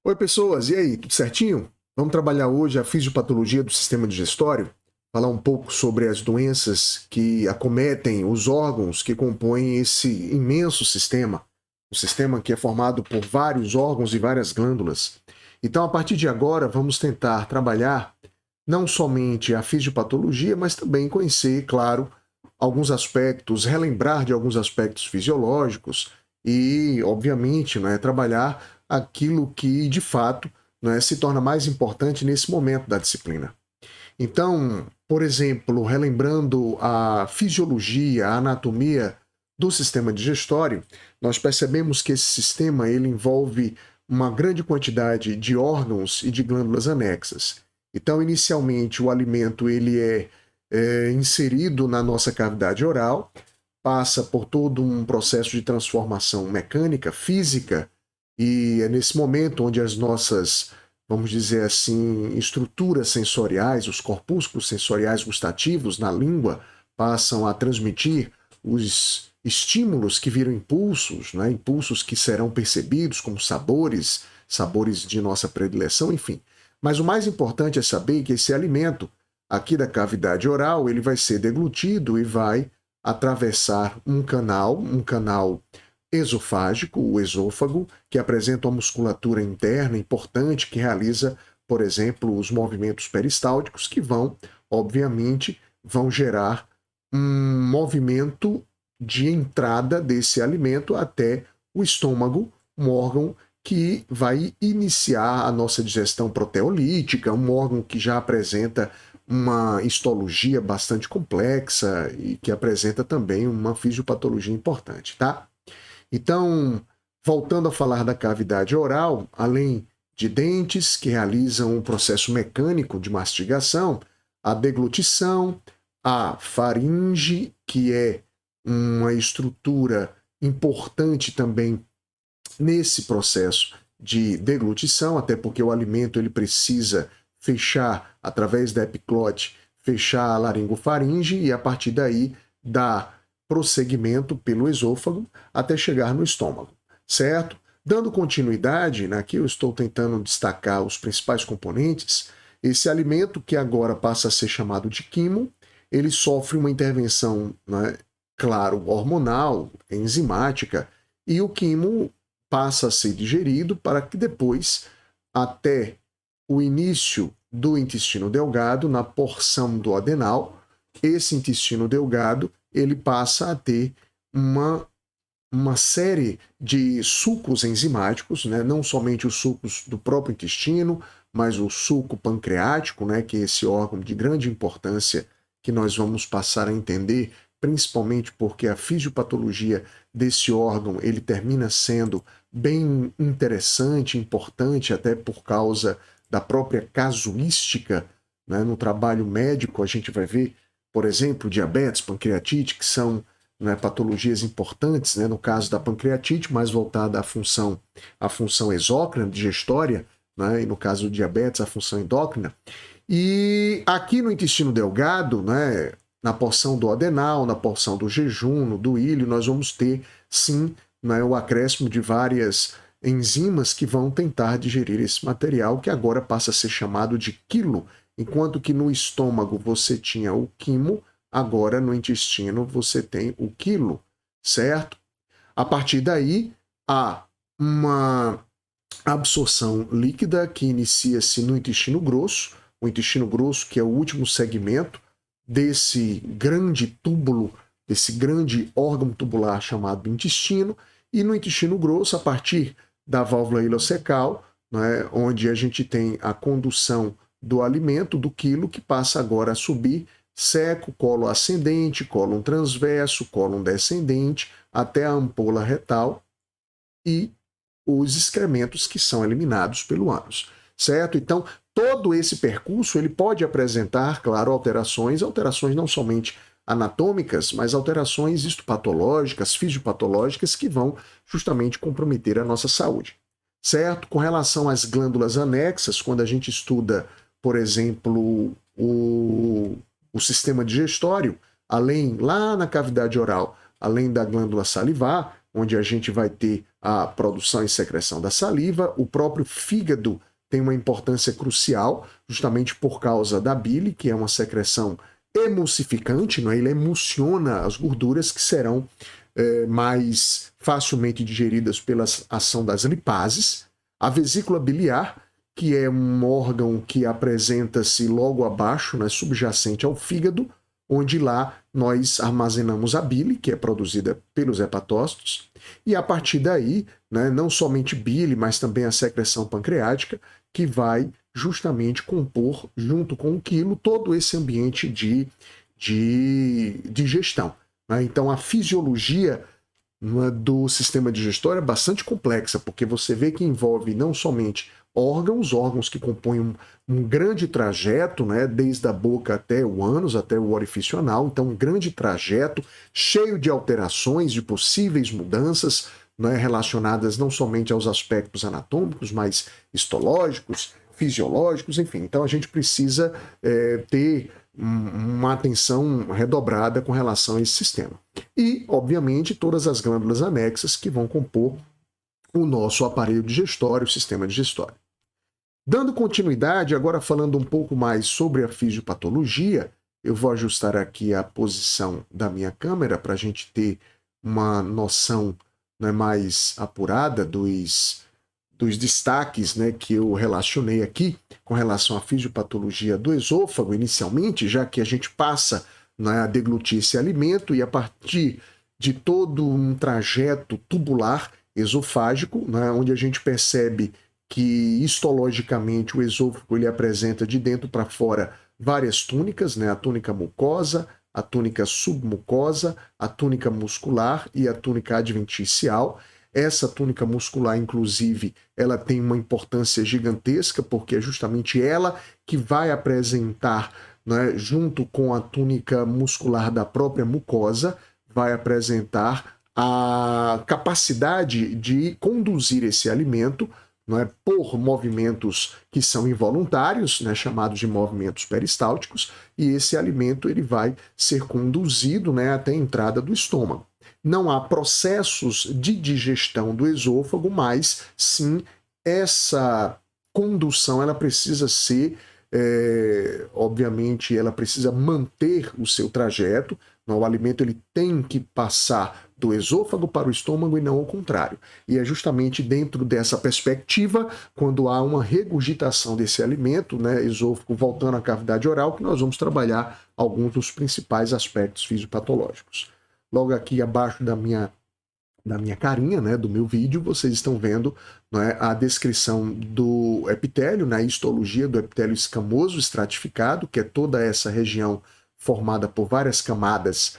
Oi, pessoas, e aí, tudo certinho? Vamos trabalhar hoje a fisiopatologia do sistema digestório, falar um pouco sobre as doenças que acometem os órgãos que compõem esse imenso sistema, o sistema que é formado por vários órgãos e várias glândulas. Então, a partir de agora, vamos tentar trabalhar não somente a fisiopatologia, mas também conhecer, claro, alguns aspectos, relembrar de alguns aspectos fisiológicos e, obviamente, trabalhar aquilo que, de fato, se torna mais importante nesse momento da disciplina. Então, por exemplo, relembrando a fisiologia, a anatomia do sistema digestório, nós percebemos que esse sistema ele envolve uma grande quantidade de órgãos e de glândulas anexas. Então, inicialmente, o alimento ele é inserido na nossa cavidade oral, passa por todo um processo de transformação mecânica, física, e é nesse momento onde as nossas, vamos dizer assim, estruturas sensoriais, os corpúsculos sensoriais gustativos na língua, passam a transmitir os estímulos que viram impulsos, impulsos que serão percebidos como sabores, sabores de nossa predileção, enfim. Mas o mais importante é saber que esse alimento aqui da cavidade oral, ele vai ser deglutido e vai atravessar um canal esofágico, o esôfago, que apresenta uma musculatura interna importante que realiza, por exemplo, os movimentos peristálticos que obviamente, vão gerar um movimento de entrada desse alimento até o estômago, um órgão que vai iniciar a nossa digestão proteolítica, um órgão que já apresenta uma histologia bastante complexa e que apresenta também uma fisiopatologia importante, tá? Então, voltando a falar da cavidade oral, além de dentes que realizam um processo mecânico de mastigação, a deglutição, a faringe, que é uma estrutura importante também nesse processo de deglutição, até porque o alimento ele precisa fechar, através da epiglote, fechar a laringofaringe e a partir daí dar prosseguimento pelo esôfago até chegar no estômago, certo? Dando continuidade, aqui eu estou tentando destacar os principais componentes. Esse alimento, que agora passa a ser chamado de quimo, ele sofre uma intervenção, claro, hormonal, enzimática, e o quimo passa a ser digerido para que depois, até o início do intestino delgado, na porção do adenal, esse intestino delgado ele passa a ter uma série de sucos enzimáticos, não somente os sucos do próprio intestino, mas o suco pancreático, que é esse órgão de grande importância que nós vamos passar a entender, principalmente porque a fisiopatologia desse órgão ele termina sendo bem interessante, importante, até por causa da própria casuística. No trabalho médico a gente vai ver, por exemplo, diabetes, pancreatite, que são patologias importantes, no caso da pancreatite, mais voltada à função exócrina, digestória, e no caso do diabetes, a função endócrina. E aqui no intestino delgado, na porção do adenal, na porção do jejum, do ilho, nós vamos ter, sim, o acréscimo de várias enzimas que vão tentar digerir esse material, que agora passa a ser chamado de quilo. Enquanto que no estômago você tinha o quimo, agora no intestino você tem o quilo, certo? A partir daí, há uma absorção líquida que inicia-se no intestino grosso, o intestino grosso que é o último segmento desse grande túbulo, desse grande órgão tubular chamado intestino, e no intestino grosso, a partir da válvula ileocecal, onde a gente tem a condução do alimento, do quilo, que passa agora a subir seco, colo ascendente, cólon transverso, cólon descendente, até a ampola retal e os excrementos que são eliminados pelo ânus, certo? Então, todo esse percurso ele pode apresentar, claro, alterações não somente anatômicas, mas alterações histopatológicas, fisiopatológicas que vão justamente comprometer a nossa saúde, certo? Com relação às glândulas anexas, quando a gente estuda, por exemplo, o sistema digestório, além, lá na cavidade oral, além da glândula salivar, onde a gente vai ter a produção e secreção da saliva. O próprio fígado tem uma importância crucial, justamente por causa da bile, que é uma secreção emulsificante, não é? Ele emulsiona as gorduras que serão mais facilmente digeridas pela ação das lipases. A vesícula biliar, que é um órgão que apresenta-se logo abaixo, né, subjacente ao fígado, onde lá nós armazenamos a bile, que é produzida pelos hepatócitos, e a partir daí, né, não somente bile, mas também a secreção pancreática, que vai justamente compor, junto com o quilo, todo esse ambiente de digestão. Né? Então, a fisiologia do sistema digestório é bastante complexa, porque você vê que envolve não somente órgãos que compõem um grande trajeto, né, desde a boca até o ânus, até o orifício anal, então um grande trajeto cheio de alterações, de possíveis mudanças, né, relacionadas não somente aos aspectos anatômicos, mas histológicos, fisiológicos, enfim. Então a gente precisa ter uma atenção redobrada com relação a esse sistema. E, obviamente, todas as glândulas anexas que vão compor o nosso aparelho digestório, o sistema digestório. Dando continuidade, agora falando um pouco mais sobre a fisiopatologia, eu vou ajustar aqui a posição da minha câmera para a gente ter uma noção, né, mais apurada dos destaques, né, que eu relacionei aqui com relação à fisiopatologia do esôfago inicialmente, já que a gente passa, né, a deglutir esse alimento e a partir de todo um trajeto tubular esofágico, né, onde a gente percebe que histologicamente o esôfago ele apresenta de dentro para fora várias túnicas, né, a túnica mucosa, a túnica submucosa, a túnica muscular e a túnica adventicial. Essa túnica muscular, inclusive, ela tem uma importância gigantesca, porque é justamente ela que vai apresentar, né, junto com a túnica muscular da própria mucosa, vai apresentar a capacidade de conduzir esse alimento, não é, por movimentos que são involuntários, né, chamados de movimentos peristálticos, e esse alimento ele vai ser conduzido, né, até a entrada do estômago. Não há processos de digestão do esôfago, mas sim essa condução ela precisa ser, obviamente, ela precisa manter o seu trajeto. O alimento ele tem que passar do esôfago para o estômago e não ao contrário. E é justamente dentro dessa perspectiva, quando há uma regurgitação desse alimento, né, esôfago voltando à cavidade oral, que nós vamos trabalhar alguns dos principais aspectos fisiopatológicos. Logo aqui abaixo da minha carinha, né, do meu vídeo, vocês estão vendo, né, a descrição do epitélio, na histologia do epitélio escamoso estratificado, que é toda essa região formada por várias camadas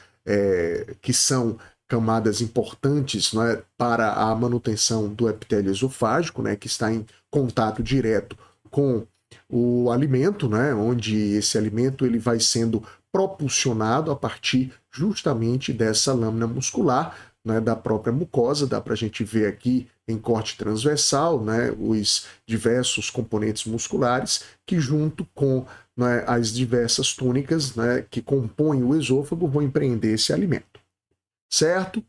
que são camadas importantes, né, para a manutenção do epitélio esofágico, né, que está em contato direto com o alimento, né, onde esse alimento ele vai sendo propulsionado a partir justamente dessa lâmina muscular, né, da própria mucosa. Dá para a gente ver aqui em corte transversal, né, os diversos componentes musculares que, junto com, né, as diversas túnicas, né, que compõem o esôfago, vão empreender esse alimento. Certo?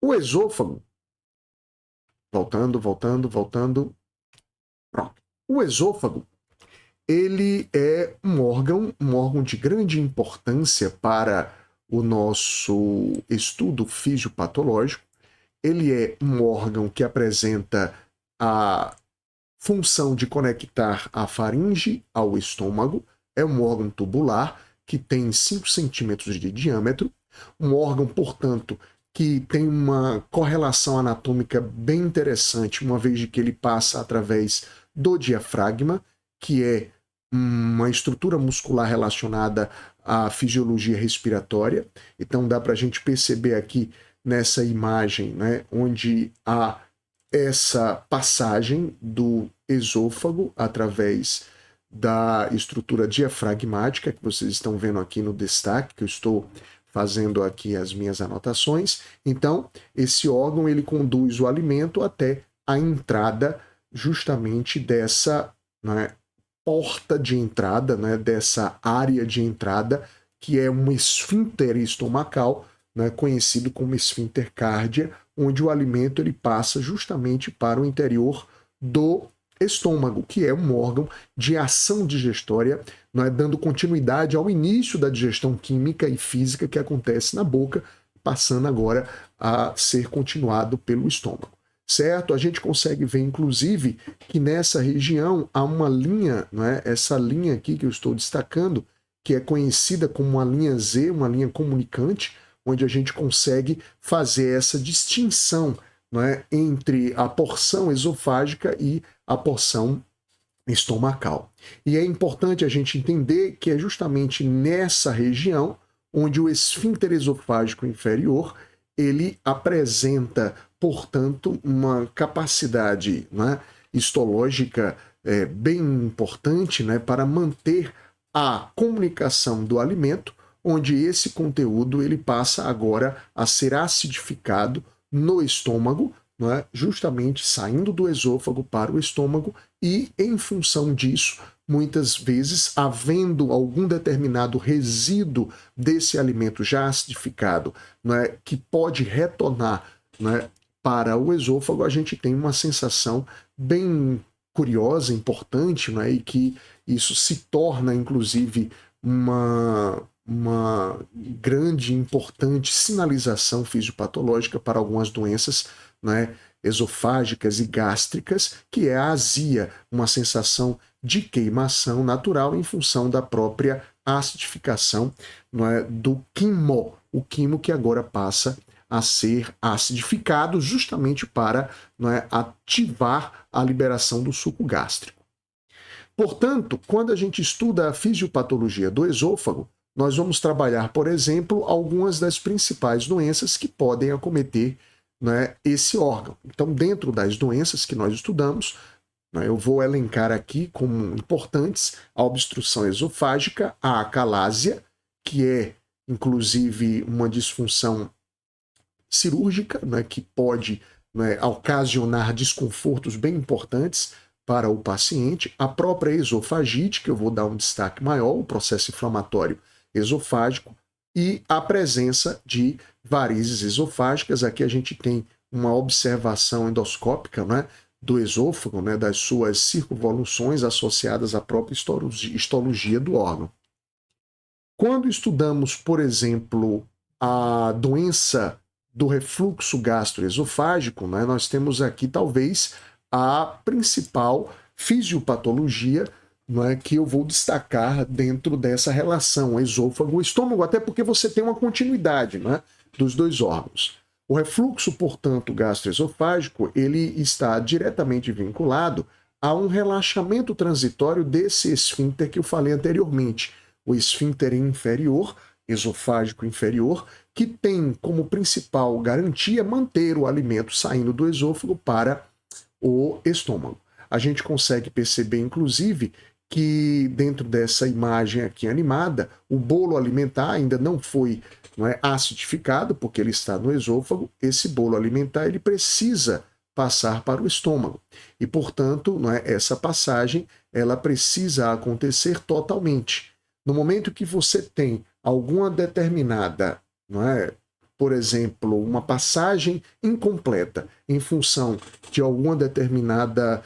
O esôfago, voltando. Pronto. O esôfago, ele é um órgão de grande importância para o nosso estudo fisiopatológico. Ele é um órgão que apresenta a função de conectar a faringe ao estômago. É um órgão tubular que tem 5 centímetros de diâmetro. Um órgão, portanto, que tem uma correlação anatômica bem interessante, uma vez que ele passa através do diafragma, que é uma estrutura muscular relacionada à fisiologia respiratória. Então dá para a gente perceber aqui nessa imagem, né, onde há essa passagem do esôfago através da estrutura diafragmática, que vocês estão vendo aqui no destaque, que eu estou fazendo aqui as minhas anotações. Então, esse órgão ele conduz o alimento até a entrada justamente dessa, né, porta de entrada, né, dessa área de entrada, que é um esfíncter estomacal, né, conhecido como esfíncter cárdia, onde o alimento ele passa justamente para o interior do estômago, que é um órgão de ação digestória, né, dando continuidade ao início da digestão química e física que acontece na boca, passando agora a ser continuado pelo estômago. Certo? A gente consegue ver, inclusive, que nessa região há uma linha, né, essa linha aqui que eu estou destacando, que é conhecida como uma linha Z, uma linha comunicante, onde a gente consegue fazer essa distinção, né, entre a porção esofágica e a porção estomacal. E é importante a gente entender que é justamente nessa região onde o esfíncter esofágico inferior ele apresenta, portanto, uma capacidade, né, histológica bem importante, né, para manter a comunicação do alimento, onde esse conteúdo ele passa agora a ser acidificado no estômago, né, justamente saindo do esôfago para o estômago, e em função disso, muitas vezes, havendo algum determinado resíduo desse alimento já acidificado, né, que pode retornar, né, para o esôfago, a gente tem uma sensação bem curiosa, importante, né, e que isso se torna, inclusive, uma grande, importante sinalização fisiopatológica para algumas doenças, né, esofágicas e gástricas, que é a azia, uma sensação de queimação natural em função da própria acidificação, né, do quimo, o quimo que agora passa a ser acidificado justamente para, né, ativar a liberação do suco gástrico. Portanto, quando a gente estuda a fisiopatologia do esôfago, nós vamos trabalhar, por exemplo, algumas das principais doenças que podem acometer, né, esse órgão. Então, dentro das doenças que nós estudamos, né, eu vou elencar aqui como importantes a obstrução esofágica, a acalásia, que é, inclusive, uma disfunção cirúrgica, né, que pode, né, ocasionar desconfortos bem importantes para o paciente, a própria esofagite, que eu vou dar um destaque maior, o processo inflamatório esofágico, e a presença de varizes esofágicas. Aqui a gente tem uma observação endoscópica, né, do esôfago, né, das suas circunvoluções associadas à própria histologia do órgão. Quando estudamos, por exemplo, a doença do refluxo gastroesofágico, né, nós temos aqui talvez a principal fisiopatologia, né, que eu vou destacar dentro dessa relação esôfago-estômago, até porque você tem uma continuidade, né, dos dois órgãos. O refluxo, portanto, gastroesofágico, ele está diretamente vinculado a um relaxamento transitório desse esfíncter que eu falei anteriormente, o esfíncter inferior, esofágico inferior, que tem como principal garantia manter o alimento saindo do esôfago para o estômago. A gente consegue perceber, inclusive, que dentro dessa imagem aqui animada, o bolo alimentar ainda não foi, não é, acidificado, porque ele está no esôfago. Esse bolo alimentar ele precisa passar para o estômago. E, portanto, não é, essa passagem ela precisa acontecer totalmente. No momento que você tem alguma determinada, não é, por exemplo, uma passagem incompleta em função de alguma determinada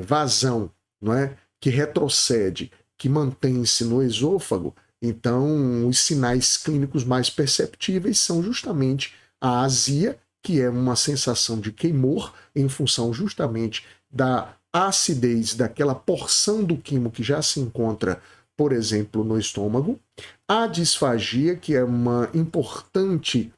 vazão, não é, que retrocede, que mantém-se no esôfago, então os sinais clínicos mais perceptíveis são justamente a azia, que é uma sensação de queimor em função justamente da acidez daquela porção do quimo que já se encontra, por exemplo, no estômago, a disfagia, que é uma importante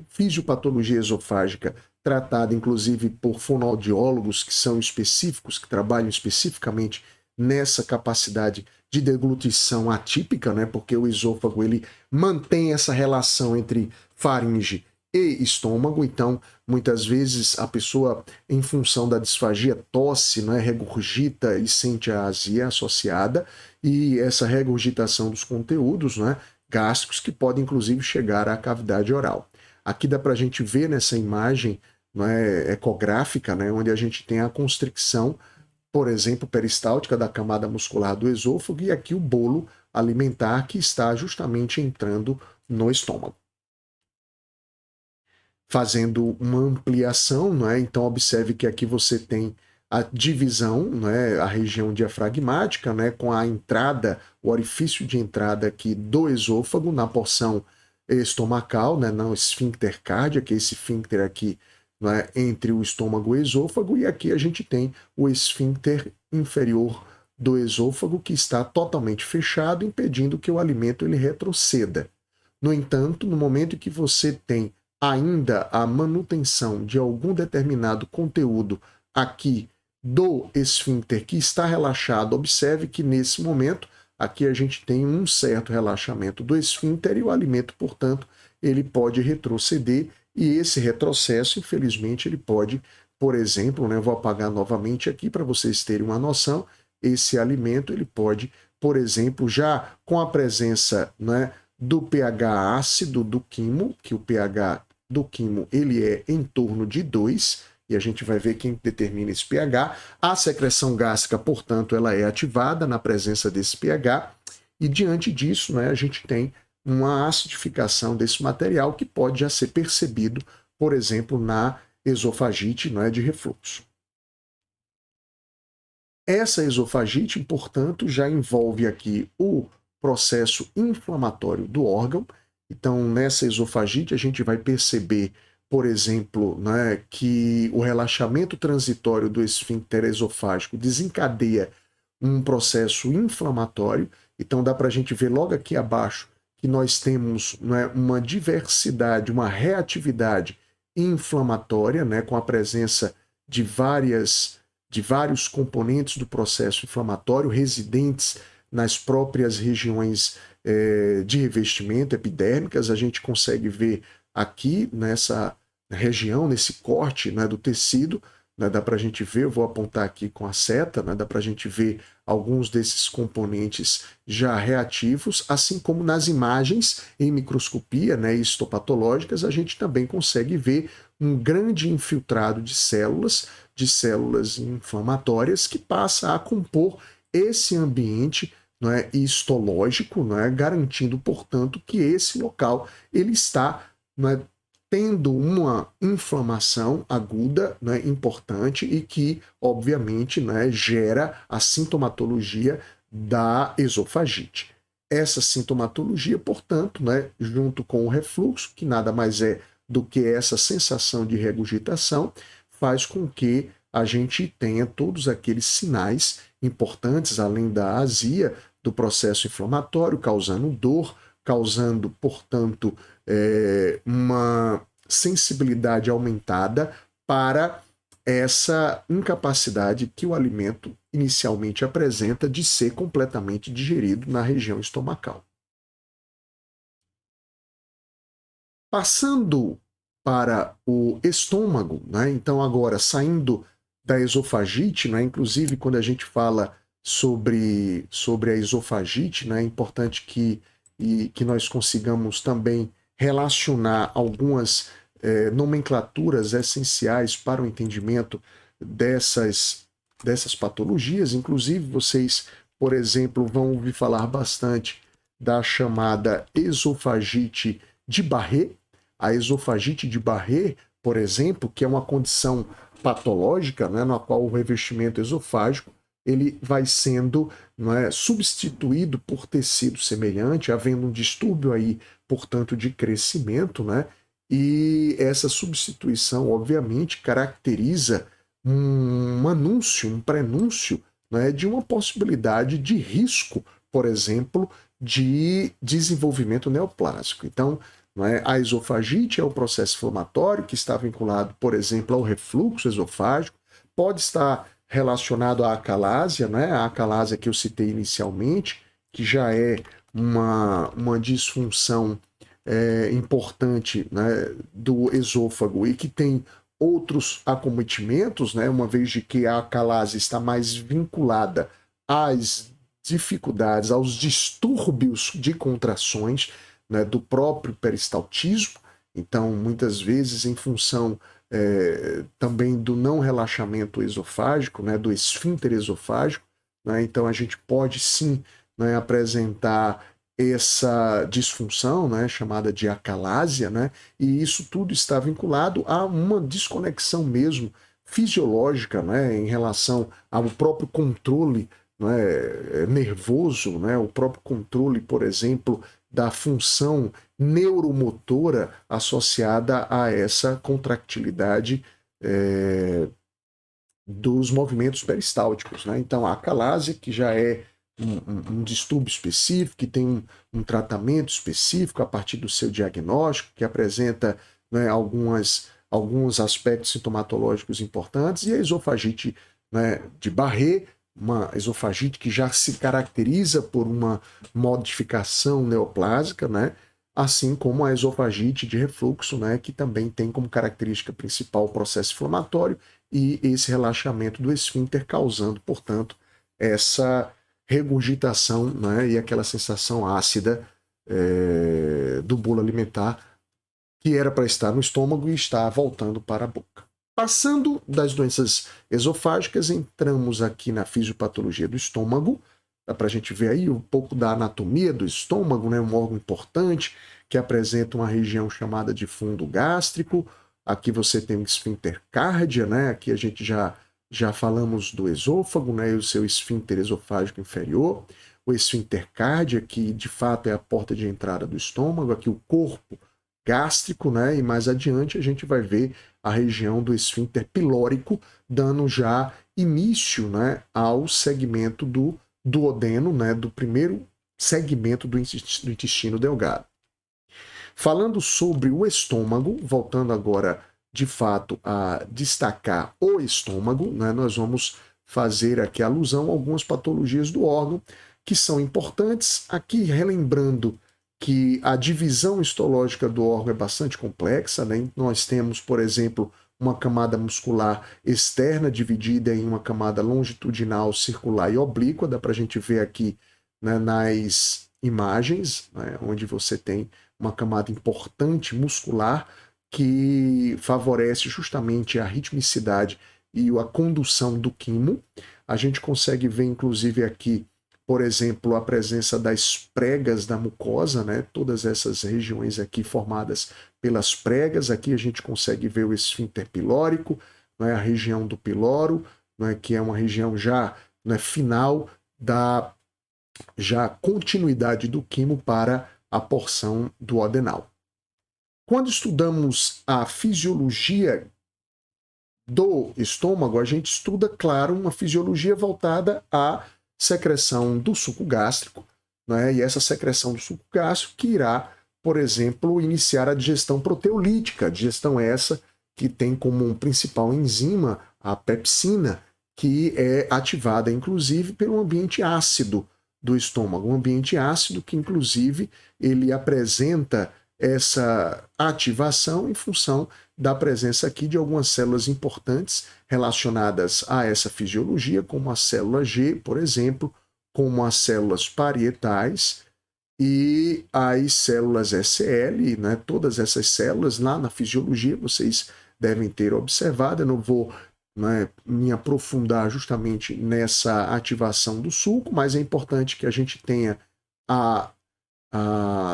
fisiopatologia esofágica, tratada inclusive por fonoaudiólogos que são específicos, que trabalham especificamente nessa capacidade de deglutição atípica, né? Porque o esôfago ele mantém essa relação entre faringe e estômago, então muitas vezes a pessoa, em função da disfagia, tosse, né, regurgita e sente a azia associada, e essa regurgitação dos conteúdos, né, gástricos, que podem inclusive chegar à cavidade oral. Aqui dá para a gente ver nessa imagem, né, ecográfica, né, onde a gente tem a constricção, por exemplo, peristáltica da camada muscular do esôfago, e aqui o bolo alimentar que está justamente entrando no estômago. Fazendo uma ampliação, não é? Então observe que aqui você tem a divisão, não é? A região diafragmática, né? Com a entrada, o orifício de entrada aqui do esôfago na porção estomacal, né? Não esfíncter cárdiaco, que é esse esfíncter aqui, não é? Entre o estômago e o esôfago, e aqui a gente tem o esfíncter inferior do esôfago que está totalmente fechado, impedindo que o alimento ele retroceda. No entanto, no momento em que você tem ainda a manutenção de algum determinado conteúdo aqui do esfíncter que está relaxado, observe que nesse momento aqui a gente tem um certo relaxamento do esfíncter e o alimento, portanto, ele pode retroceder e esse retrocesso, infelizmente, ele pode, por exemplo, né, eu vou apagar novamente aqui para vocês terem uma noção, esse alimento ele pode, por exemplo, já com a presença, né, do pH ácido do quimo, que o pH do quimo ele é em torno de 2, e a gente vai ver quem determina esse pH. A secreção gástrica, portanto, ela é ativada na presença desse pH, e diante disso, né, a gente tem uma acidificação desse material que pode já ser percebido, por exemplo, na esofagite, né, de refluxo. Essa esofagite, portanto, já envolve aqui o processo inflamatório do órgão. Então, nessa esofagite, a gente vai perceber, por exemplo, né, que o relaxamento transitório do esfíncter esofágico desencadeia um processo inflamatório. Então, dá para a gente ver logo aqui abaixo que nós temos, né, uma diversidade, uma reatividade inflamatória, né, com a presença de vários componentes do processo inflamatório residentes nas próprias regiões de revestimento epidérmicas. A gente consegue ver aqui nessa região, nesse corte, né, do tecido, né, dá para a gente ver, eu vou apontar aqui com a seta, né, dá para a gente ver alguns desses componentes já reativos, assim como nas imagens em microscopia, né, histopatológicas, a gente também consegue ver um grande infiltrado de células inflamatórias que passa a compor esse ambiente, não é, histológico, não é, garantindo, portanto, que esse local ele está, não é, tendo uma inflamação aguda, né, importante e que, obviamente, né, gera a sintomatologia da esofagite. Essa sintomatologia, portanto, né, junto com o refluxo, que nada mais é do que essa sensação de regurgitação, faz com que a gente tenha todos aqueles sinais importantes, além da azia, do processo inflamatório, causando dor, causando, portanto, uma sensibilidade aumentada para essa incapacidade que o alimento inicialmente apresenta de ser completamente digerido na região estomacal. Passando para o estômago, né? Então agora saindo da esofagite, né? Inclusive quando a gente fala sobre a esofagite, né? É importante que nós consigamos também relacionar algumas nomenclaturas essenciais para o entendimento dessas patologias. Inclusive vocês, por exemplo, vão ouvir falar bastante da chamada esofagite de Barré. A esofagite de Barré, por exemplo, que é uma condição patológica, né, na qual o revestimento esofágico ele vai sendo, não é, substituído por tecido semelhante, havendo um distúrbio aí, portanto, de crescimento, né? E essa substituição, obviamente, caracteriza um anúncio, um prenúncio, né, de uma possibilidade de risco, por exemplo, de desenvolvimento neoplásico. Então, não é, a esofagite é o processo inflamatório que está vinculado, por exemplo, ao refluxo esofágico, pode estar relacionado à acalásia, né? A acalásia que eu citei inicialmente, que já é uma disfunção importante, né, do esôfago e que tem outros acometimentos, né, uma vez de que a acalásia está mais vinculada às dificuldades, aos distúrbios de contrações, né, do próprio peristaltismo. Então, muitas vezes, em função também do não relaxamento esofágico, né, do esfíncter esofágico, né, então a gente pode sim, né, apresentar essa disfunção, né, chamada de acalásia, né, e isso tudo está vinculado a uma desconexão mesmo fisiológica, né, em relação ao próprio controle, né, nervoso, né, o próprio controle, por exemplo, da função neuromotora associada a essa contractilidade dos movimentos peristálticos, né? Então, a acalásia, que já é um distúrbio específico, que tem um tratamento específico a partir do seu diagnóstico, que apresenta, né, alguns aspectos sintomatológicos importantes, e a esofagite, né, de Barré, uma esofagite que já se caracteriza por uma modificação neoplásica, né? Assim como a esofagite de refluxo, né, que também tem como característica principal o processo inflamatório e esse relaxamento do esfíncter, causando, portanto, essa regurgitação, né, e aquela sensação ácida do bolo alimentar, que era para estar no estômago e está voltando para a boca. Passando das doenças esofágicas, entramos aqui na fisiopatologia do estômago. Dá para a gente ver aí um pouco da anatomia do estômago, né? Um órgão importante que apresenta uma região chamada de fundo gástrico. Aqui você tem o esfíncter cárdia, né? Aqui a gente já falamos do esôfago, né? E o seu esfíncter esofágico inferior. O esfíncter cárdia, que de fato é a porta de entrada do estômago. Aqui o corpo gástrico, né? E mais adiante a gente vai ver a região do esfíncter pilórico, dando já início, né, ao segmento do duodeno, né, do primeiro segmento do intestino delgado. Falando sobre o estômago, voltando agora de fato a destacar o estômago, né, nós vamos fazer aqui alusão a algumas patologias do órgão que são importantes. Aqui relembrando que a divisão histológica do órgão é bastante complexa, né? Nós temos, por exemplo, uma camada muscular externa dividida em uma camada longitudinal, circular e oblíqua. Dá para a gente ver aqui, né, nas imagens, né, onde você tem uma camada importante muscular que favorece justamente a ritmicidade e a condução do quimo. A gente consegue ver, inclusive, aqui, por exemplo, a presença das pregas da mucosa, né? Todas essas regiões aqui formadas pelas pregas. Aqui a gente consegue ver o esfíncter pilórico, né? A região do piloro, né? Que é uma região já, né, final da já continuidade do quimo para a porção do duodenal. Quando estudamos a fisiologia do estômago, a gente estuda, claro, uma fisiologia voltada à secreção do suco gástrico, né? E essa secreção do suco gástrico que irá, por exemplo, iniciar a digestão proteolítica, a digestão essa que tem como um principal enzima a pepsina, que é ativada inclusive pelo ambiente ácido do estômago, um ambiente ácido que inclusive ele apresenta essa ativação em função da presença aqui de algumas células importantes relacionadas a essa fisiologia, como a célula G, por exemplo, como as células parietais e as células SL, né? Todas essas células lá na fisiologia vocês devem ter observado. Eu não vou, né, me aprofundar justamente nessa ativação do suco, mas é importante que a gente tenha a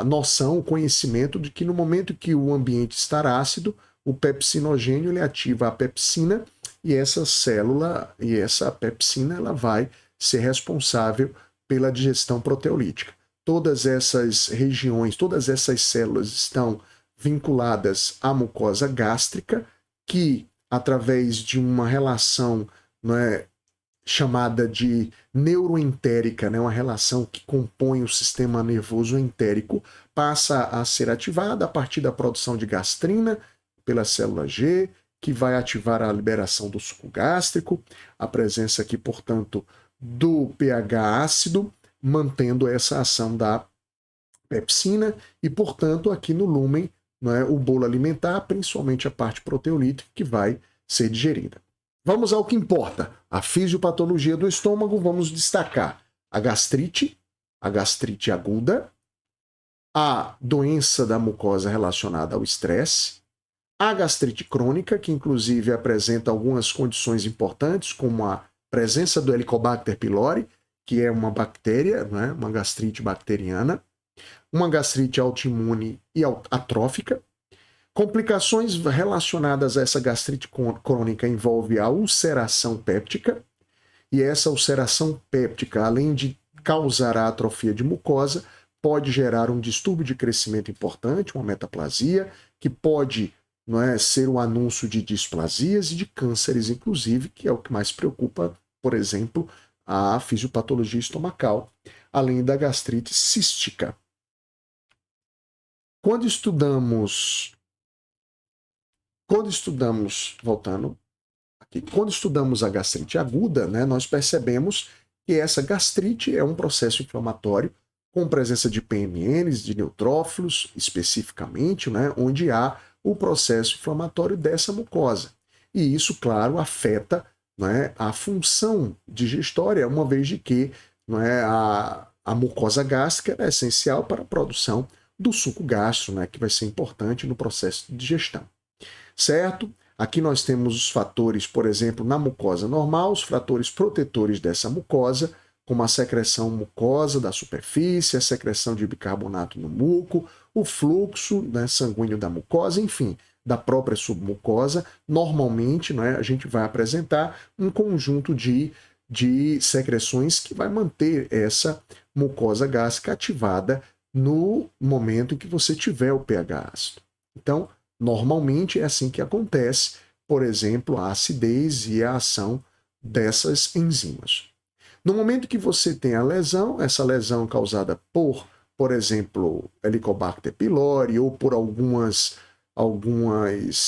noção, o conhecimento de que no momento que o ambiente está ácido, o pepsinogênio ele ativa a pepsina e essa célula e essa pepsina ela vai ser responsável pela digestão proteolítica. Todas essas regiões, todas essas células estão vinculadas à mucosa gástrica, que através de uma relação, né, chamada de neuroentérica, né, uma relação que compõe o sistema nervoso entérico, passa a ser ativada a partir da produção de gastrina pela célula G, que vai ativar a liberação do suco gástrico, a presença aqui, portanto, do pH ácido, mantendo essa ação da pepsina e, portanto, aqui no lúmen, né, o bolo alimentar, principalmente a parte proteolítica, que vai ser digerida. Vamos ao que importa, a fisiopatologia do estômago. Vamos destacar a gastrite aguda, a doença da mucosa relacionada ao estresse, a gastrite crônica, que inclusive apresenta algumas condições importantes, como a presença do Helicobacter pylori, que é uma bactéria, né, uma gastrite bacteriana, uma gastrite autoimune e atrófica. Complicações relacionadas a essa gastrite crônica envolve a ulceração péptica, e essa ulceração péptica, além de causar a atrofia de mucosa, pode gerar um distúrbio de crescimento importante, uma metaplasia, que pode, não é, ser um anúncio de displasias e de cânceres, inclusive, que é o que mais preocupa, por exemplo, a fisiopatologia estomacal, além da gastrite cística. Quando estudamos, voltando aqui, quando estudamos a gastrite aguda, né, nós percebemos que essa gastrite é um processo inflamatório com presença de PMNs, de neutrófilos, especificamente, né, onde há o processo inflamatório dessa mucosa. E isso, claro, afeta, né, a função digestória, uma vez de que, né, a mucosa gástrica é essencial para a produção do suco gastro, né, que vai ser importante no processo de digestão. Certo? Aqui nós temos os fatores, por exemplo, na mucosa normal, os fatores protetores dessa mucosa, como a secreção mucosa da superfície, a secreção de bicarbonato no muco, o fluxo, né, sanguíneo da mucosa, enfim, da própria submucosa. Normalmente, né, a gente vai apresentar um conjunto de secreções que vai manter essa mucosa gástrica ativada no momento em que você tiver o pH ácido. Então, normalmente é assim que acontece, por exemplo, a acidez e a ação dessas enzimas. No momento que você tem a lesão, essa lesão causada por exemplo, Helicobacter pylori ou por algumas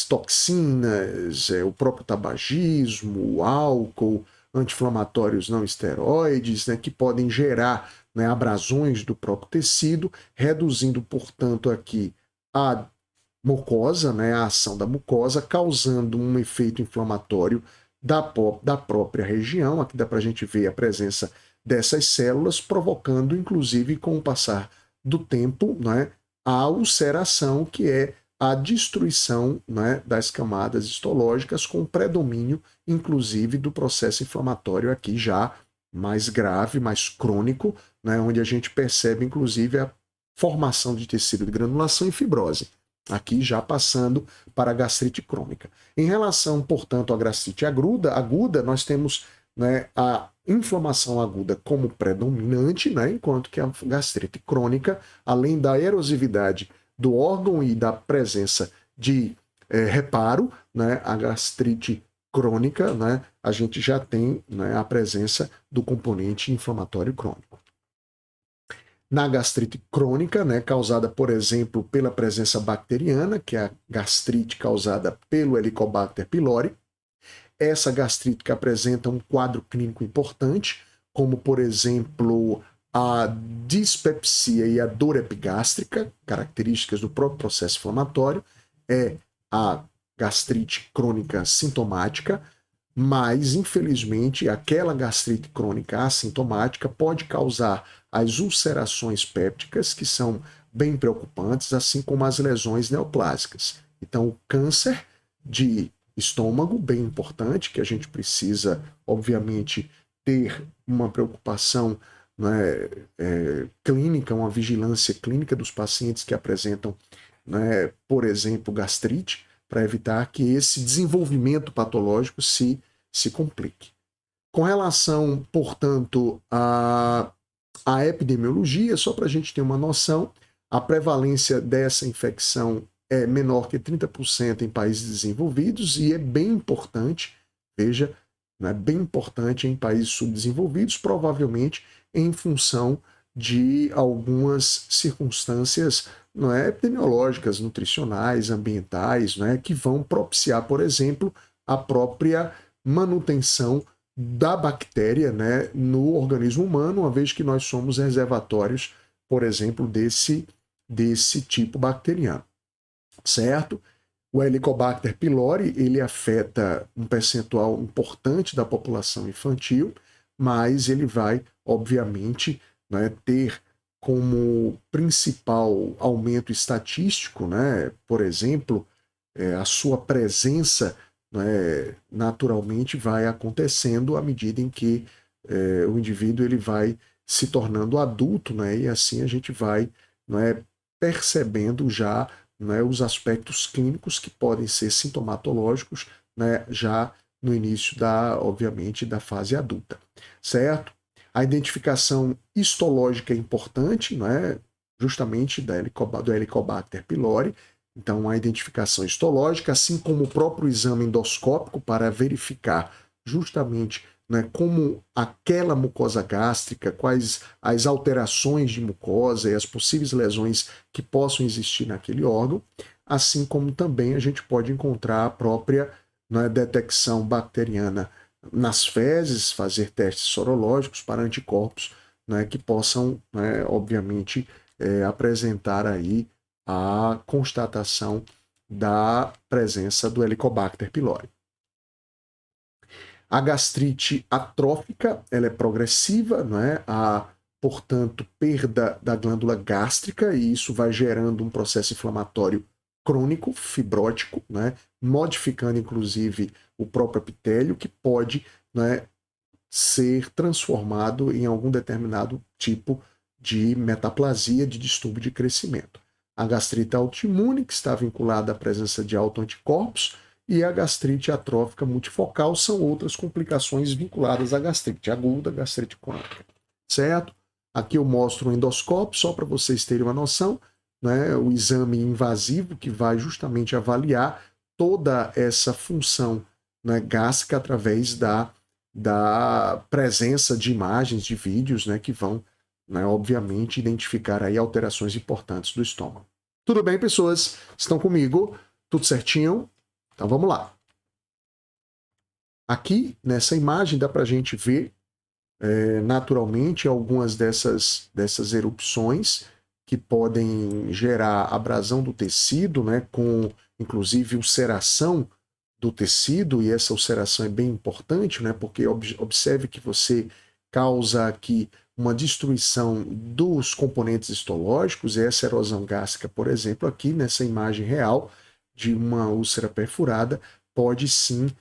toxinas, o próprio tabagismo, o álcool, anti-inflamatórios não esteroides, né, que podem gerar, né, abrasões do próprio tecido, reduzindo, portanto, aqui a mucosa, né, a ação da mucosa, causando um efeito inflamatório da própria região. Aqui dá para a gente ver a presença dessas células, provocando, inclusive, com o passar do tempo, né, a ulceração, que é a destruição, né, das camadas histológicas, com predomínio, inclusive, do processo inflamatório aqui já mais grave, mais crônico, né, onde a gente percebe, inclusive, a formação de tecido de granulação e fibrose. Aqui já passando para a gastrite crônica. Em relação, portanto, à gastrite aguda, nós temos, né, a inflamação aguda como predominante, né, enquanto que a gastrite crônica, além da erosividade do órgão e da presença de reparo, né, a gastrite crônica, né, a gente já tem, né, a presença do componente inflamatório crônico. Na gastrite crônica, né, causada, por exemplo, pela presença bacteriana, que é a gastrite causada pelo Helicobacter pylori, essa gastrite que apresenta um quadro clínico importante, como, por exemplo, a dispepsia e a dor epigástrica, características do próprio processo inflamatório, é a gastrite crônica sintomática, mas, infelizmente, aquela gastrite crônica assintomática pode causar as ulcerações pépticas, que são bem preocupantes, assim como as lesões neoplásicas. Então, o câncer de estômago, bem importante, que a gente precisa, obviamente, ter uma preocupação, né, clínica, uma vigilância clínica dos pacientes que apresentam, né, por exemplo, gastrite, para evitar que esse desenvolvimento patológico se complique. Com relação, portanto, à epidemiologia, só para a gente ter uma noção, a prevalência dessa infecção é menor que 30% em países desenvolvidos e é bem importante, veja, é bem importante em países subdesenvolvidos, provavelmente em função de algumas circunstâncias, não é, epidemiológicas, nutricionais, ambientais, não é, que vão propiciar, por exemplo, a própria manutenção da bactéria, né, no organismo humano, uma vez que nós somos reservatórios, por exemplo, desse tipo bacteriano, certo? O Helicobacter pylori, ele afeta um percentual importante da população infantil, mas ele vai, obviamente, né, ter como principal aumento estatístico, né, por exemplo, a sua presença, né, naturalmente vai acontecendo à medida em que o indivíduo ele vai se tornando adulto, né, e assim a gente vai, percebendo já os aspectos clínicos que podem ser sintomatológicos já no início obviamente, da fase adulta, certo? A identificação histológica é importante, justamente do Helicobacter pylori. Então, a identificação histológica, assim como o próprio exame endoscópico para verificar justamente como aquela mucosa gástrica, quais as alterações de mucosa e as possíveis lesões que possam existir naquele órgão, assim como também a gente pode encontrar a própria detecção bacteriana nas fezes, fazer testes sorológicos para anticorpos que possam, obviamente, apresentar aí a constatação da presença do Helicobacter pylori. A gastrite atrófica, ela é progressiva, portanto, perda da glândula gástrica, e isso vai gerando um processo inflamatório crônico, fibrótico, modificando inclusive o próprio epitélio, que pode ser transformado em algum determinado tipo de metaplasia, de distúrbio de crescimento. A gastrite autoimune, que está vinculada à presença de autoanticorpos, e a gastrite atrófica multifocal são outras complicações vinculadas à gastrite aguda, gastrite crônica, certo? Aqui eu mostro o endoscópio, só para vocês terem uma noção, o exame invasivo que vai justamente avaliar toda essa função gástrica através da presença de imagens, de vídeos que vão, obviamente, identificar aí alterações importantes do estômago. Tudo bem, pessoas? Estão comigo? Tudo certinho? Então vamos lá. Aqui, nessa imagem, dá para a gente ver naturalmente algumas dessas erupções que podem gerar abrasão do tecido, com inclusive ulceração do tecido, e essa ulceração é bem importante, porque observe que você causa aqui uma destruição dos componentes histológicos, e essa erosão gástrica, por exemplo, aqui nessa imagem real de uma úlcera perfurada, pode sim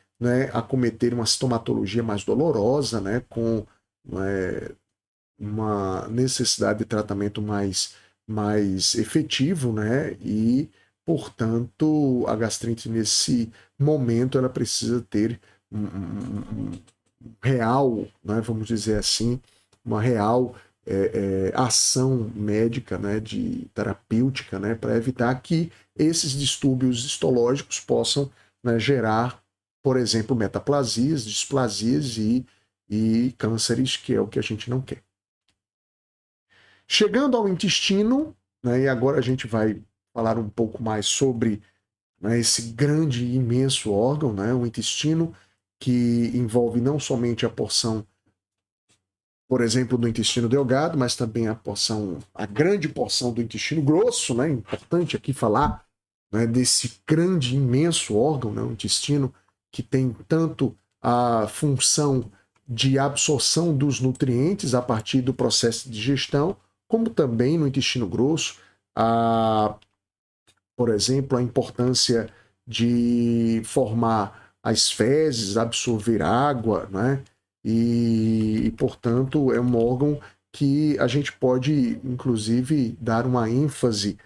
acometer uma sintomatologia mais dolorosa, com uma necessidade de tratamento mais efetivo, e, portanto, a gastrite nesse momento ela precisa ter um real, vamos dizer assim, uma real ação médica, de terapêutica, para evitar que esses distúrbios histológicos possam gerar, por exemplo, metaplasias, displasias e cânceres, que é o que a gente não quer. Chegando ao intestino, e agora a gente vai falar um pouco mais sobre esse grande e imenso órgão, o intestino, que envolve não somente a porção, por exemplo, do intestino delgado, mas também a grande porção do intestino grosso, importante aqui falar desse grande, imenso órgão, o intestino, que tem tanto a função de absorção dos nutrientes a partir do processo de digestão, como também no intestino grosso, por exemplo, a importância de formar as fezes, absorver água, e, portanto, é um órgão que a gente pode, inclusive, dar uma ênfase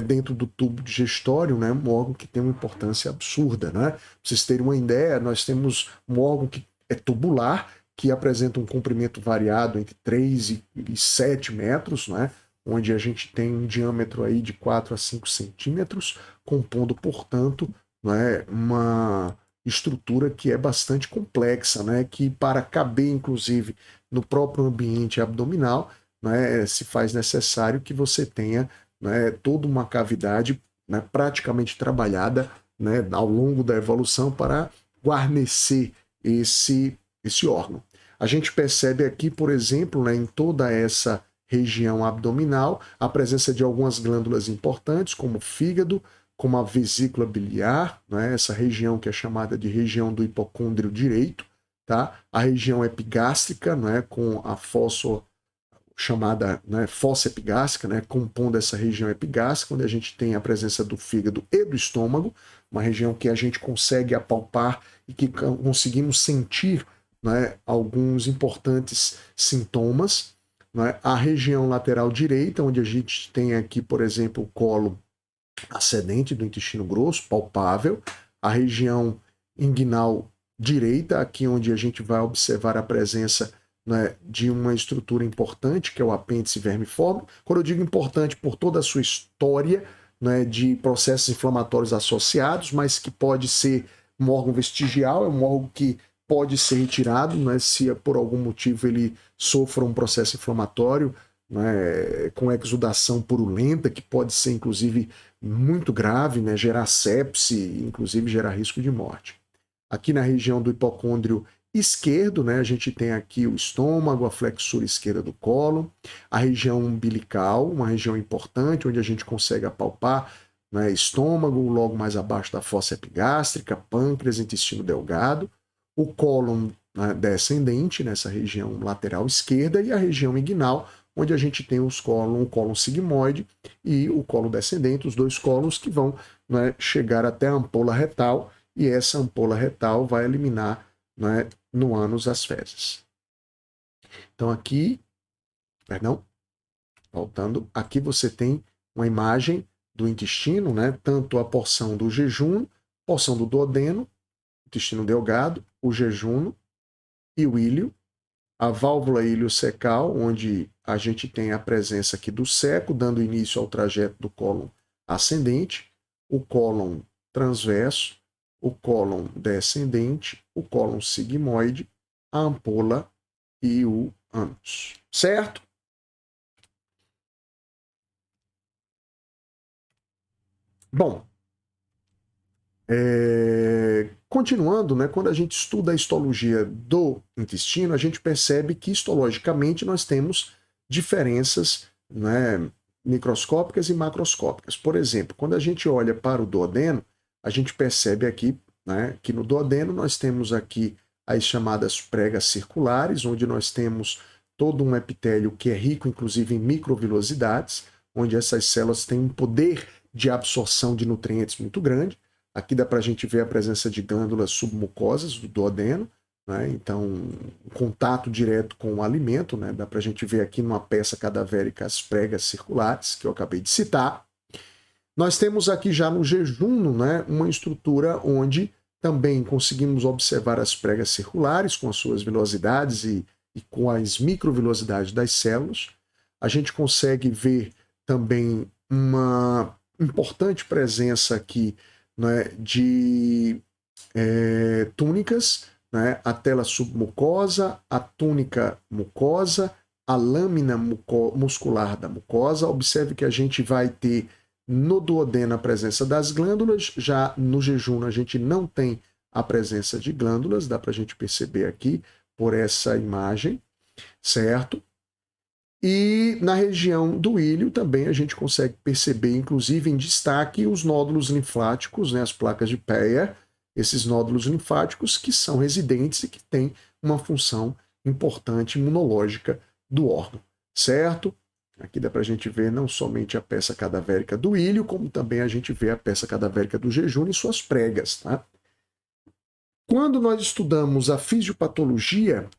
dentro do tubo digestório, um órgão que tem uma importância absurda. Para vocês terem uma ideia, nós temos um órgão que é tubular, que apresenta um comprimento variado entre 3 e 7 metros, onde a gente tem um diâmetro aí de 4 a 5 centímetros, compondo, portanto, uma estrutura que é bastante complexa, que para caber, inclusive, no próprio ambiente abdominal, se faz necessário que você tenha toda uma cavidade praticamente trabalhada ao longo da evolução para guarnecer esse órgão. A gente percebe aqui, por exemplo, em toda essa região abdominal, a presença de algumas glândulas importantes, como o fígado, como a vesícula biliar, essa região que é chamada de região do hipocôndrio direito, tá? A região epigástrica, com a chamada fossa epigástrica, compondo essa região epigástrica, onde a gente tem a presença do fígado e do estômago, uma região que a gente consegue apalpar e que conseguimos sentir alguns importantes sintomas. né, a região lateral direita, onde a gente tem aqui, por exemplo, o colo ascendente do intestino grosso, palpável, a região inguinal direita, aqui onde a gente vai observar a presença, né, de uma estrutura importante, que é o apêndice vermiforme. Quando eu digo importante, por toda a sua história, né, de processos inflamatórios associados, mas que pode ser um órgão vestigial, é um órgão que pode ser retirado, né, se por algum motivo ele sofra um processo inflamatório, né, com exudação purulenta, que pode ser inclusive muito grave, né, gerar sepse, inclusive gerar risco de morte. Aqui na região do hipocôndrio esquerdo, né, a gente tem aqui o estômago, a flexura esquerda do cólon, a região umbilical, uma região importante onde a gente consegue apalpar, né, estômago, logo mais abaixo da fossa epigástrica, pâncreas, intestino delgado, o cólon, né, descendente nessa região lateral esquerda e a região inguinal, onde a gente tem o cólon sigmoide e o cólon descendente, os dois cólons que vão, né, chegar até a ampola retal, e essa ampola retal vai eliminar, né, no ânus as fezes. Então aqui, perdão, voltando, aqui você tem uma imagem do intestino, né, tanto a porção do jejum, porção do duodeno, intestino delgado, o jejuno e o íleo, a válvula iliocecal, onde a gente tem a presença aqui do seco, dando início ao trajeto do cólon ascendente, o cólon transverso, o cólon descendente, o cólon sigmoide, a ampola e o ânus. Certo? Bom, continuando, né, quando a gente estuda a histologia do intestino, a gente percebe que histologicamente nós temos diferenças, né, microscópicas e macroscópicas. Por exemplo, quando a gente olha para o duodeno, a gente percebe aqui, né, que no duodeno nós temos aqui as chamadas pregas circulares, onde nós temos todo um epitélio que é rico, inclusive, em microvilosidades, onde essas células têm um poder de absorção de nutrientes muito grande. Aqui dá para a gente ver a presença de glândulas submucosas do duodeno, né? Então, contato direto com o alimento, né? Dá para a gente ver aqui numa peça cadavérica as pregas circulares, que eu acabei de citar. Nós temos aqui já no jejuno, né, uma estrutura onde também conseguimos observar as pregas circulares com as suas vilosidades e com as microvilosidades das células. A gente consegue ver também uma importante presença aqui, né, de túnicas, né, a tela submucosa, a túnica mucosa, a lâmina muscular da mucosa. Observe que a gente vai ter no duodeno a presença das glândulas, já no jejum a gente não tem a presença de glândulas, dá para a gente perceber aqui por essa imagem, certo? E na região do íleo também a gente consegue perceber, inclusive em destaque, os nódulos linfáticos, né, as placas de Peyer, esses nódulos linfáticos que são residentes e que têm uma função importante imunológica do órgão, certo? Aqui dá para a gente ver não somente a peça cadavérica do íleo, como também a gente vê a peça cadavérica do jejum e suas pregas. Tá? Quando nós estudamos a fisiopatologia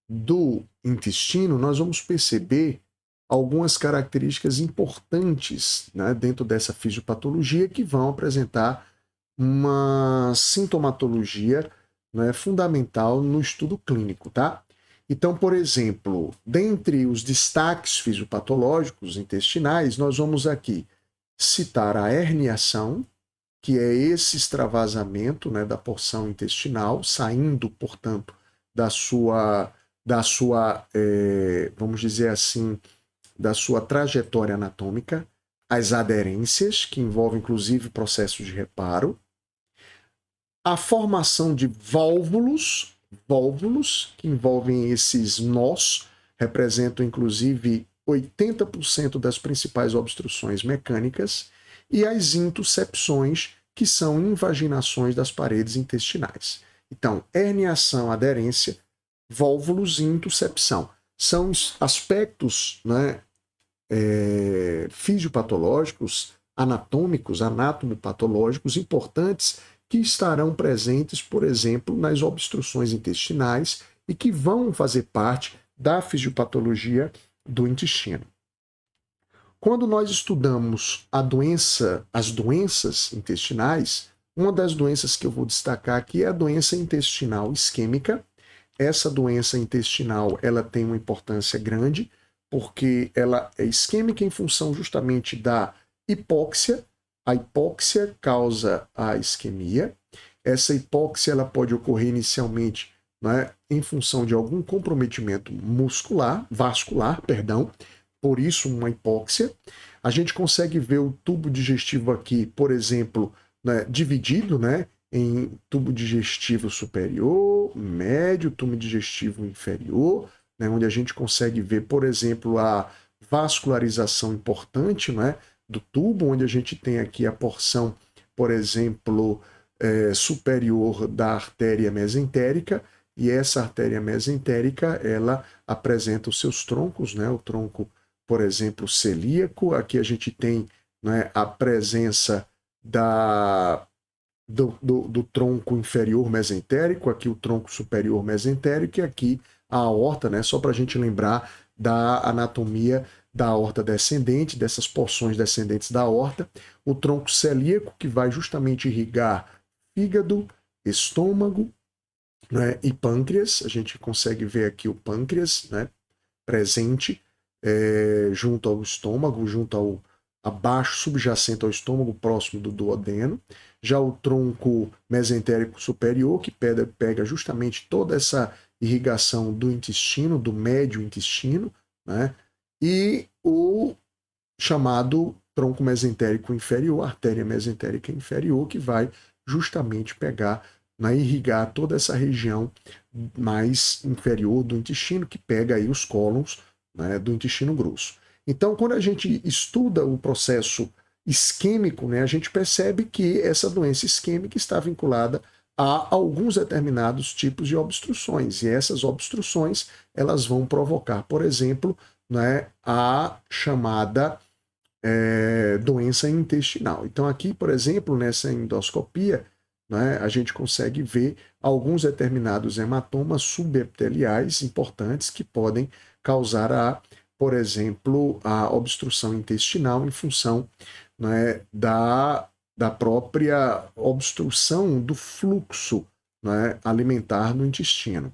do intestino, nós vamos perceber algumas características importantes, né, dentro dessa fisiopatologia que vão apresentar uma sintomatologia, né, fundamental no estudo clínico, tá? Então, por exemplo, dentre os destaques fisiopatológicos intestinais, nós vamos aqui citar a herniação, que é esse extravasamento, né, da porção intestinal, saindo, portanto, da sua vamos dizer assim, da sua trajetória anatômica, as aderências, que envolvem inclusive processos de reparo, a formação de válvulos, que envolvem esses nós, representam inclusive 80% das principais obstruções mecânicas, e as intuscepções, que são invaginações das paredes intestinais. Então, herniação, aderência, válvulos e intuscepção são aspectos, né, fisiopatológicos, anatômicos, anatomopatológicos importantes que estarão presentes, por exemplo, nas obstruções intestinais e que vão fazer parte da fisiopatologia do intestino. Quando nós estudamos as doenças intestinais, uma das doenças que eu vou destacar aqui é a doença intestinal isquêmica. Essa doença intestinal, ela tem uma importância grande, porque ela é isquêmica em função justamente da hipóxia. A hipóxia causa a isquemia. Essa hipóxia ela pode ocorrer inicialmente, né, em função de algum comprometimento vascular, por isso uma hipóxia. A gente consegue ver o tubo digestivo aqui, por exemplo, né, dividido, né, em tubo digestivo superior, médio, tubo digestivo inferior, né, onde a gente consegue ver, por exemplo, a vascularização importante, né, do tubo, onde a gente tem aqui a porção, por exemplo, superior da artéria mesentérica, e essa artéria mesentérica, ela apresenta os seus troncos, né, o tronco, por exemplo, celíaco. Aqui a gente tem, né, a presença do tronco inferior mesentérico, aqui o tronco superior mesentérico, e aqui a aorta, né, só para a gente lembrar da anatomia da aorta descendente, dessas porções descendentes da aorta, o tronco celíaco, que vai justamente irrigar fígado, estômago, né, e pâncreas. A gente consegue ver aqui o pâncreas, né, presente junto ao estômago, abaixo, subjacente ao estômago, próximo do duodeno. Já o tronco mesentérico superior, que pega justamente toda essa irrigação do intestino, do médio intestino, né? E o chamado tronco mesentérico inferior, artéria mesentérica inferior, que vai justamente pegar, né, irrigar toda essa região mais inferior do intestino, que pega aí os cólons, né, do intestino grosso. Então, quando a gente estuda o processo isquêmico, né, a gente percebe que essa doença isquêmica está vinculada a alguns determinados tipos de obstruções, e essas obstruções elas vão provocar, por exemplo, né, a chamada doença intestinal. Então aqui, por exemplo, nessa endoscopia, né, a gente consegue ver alguns determinados hematomas subepiteliais importantes que podem causar, por exemplo, a obstrução intestinal em função, né, da própria obstrução do fluxo, né, alimentar no intestino.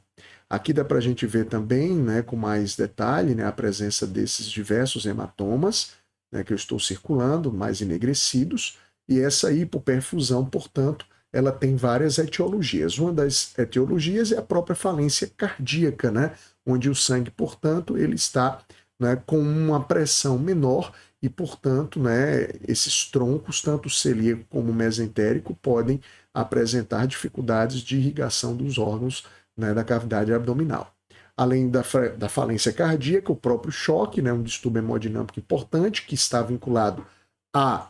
Aqui dá para a gente ver também, né, com mais detalhe, né, a presença desses diversos hematomas, né, que eu estou circulando, mais enegrecidos, e essa hipoperfusão, portanto, ela tem várias etiologias. Uma das etiologias é a própria falência cardíaca, né, onde o sangue, portanto, ele está, né, com uma pressão menor e, portanto, né, esses troncos, tanto celíaco como mesentérico, podem apresentar dificuldades de irrigação dos órgãos, né, da cavidade abdominal. Além da falência cardíaca, o próprio choque, né, um distúrbio hemodinâmico importante que está vinculado à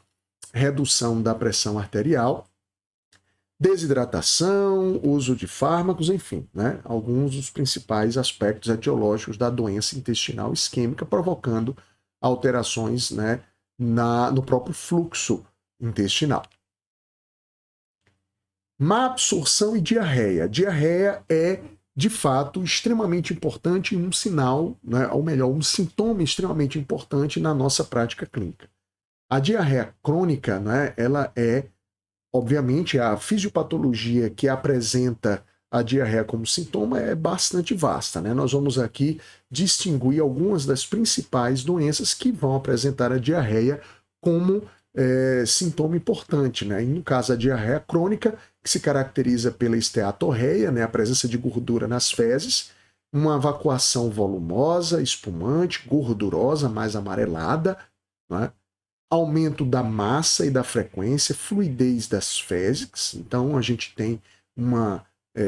redução da pressão arterial, desidratação, uso de fármacos, enfim, né, alguns dos principais aspectos etiológicos da doença intestinal isquêmica, provocando alterações, né, no próprio fluxo intestinal. Má absorção e diarreia. Diarreia é, de fato, extremamente importante e um sinal, né, ou melhor, um sintoma extremamente importante na nossa prática clínica. A diarreia crônica, né, ela é, obviamente, a fisiopatologia que apresenta a diarreia como sintoma é bastante vasta, né? Nós vamos aqui distinguir algumas das principais doenças que vão apresentar a diarreia como sintoma importante, né? E no caso, a diarreia crônica, que se caracteriza pela esteatorreia, né, a presença de gordura nas fezes, uma evacuação volumosa, espumante, gordurosa, mais amarelada, né? Aumento da massa e da frequência, fluidez das fezes. Então a gente tem uma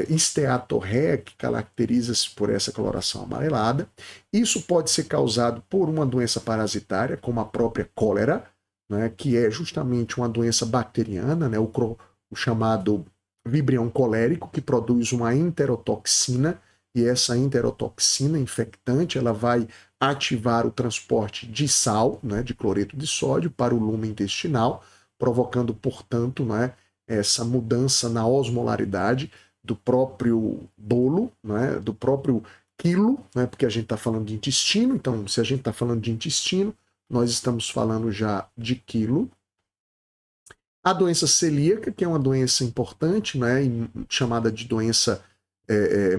esteatorreia que caracteriza-se por essa coloração amarelada. Isso pode ser causado por uma doença parasitária, como a própria cólera, né, que é justamente uma doença bacteriana, né, o chamado Vibrio colérico, que produz uma enterotoxina, e essa enterotoxina infectante ela vai ativar o transporte de sal, né, de cloreto de sódio, para o lume intestinal, provocando, portanto, né, essa mudança na osmolaridade do próprio bolo, né, do próprio quilo, né, porque a gente está falando de intestino, então se a gente está falando de intestino, nós estamos falando já de quilo. A doença celíaca, que é uma doença importante, né, chamada de doença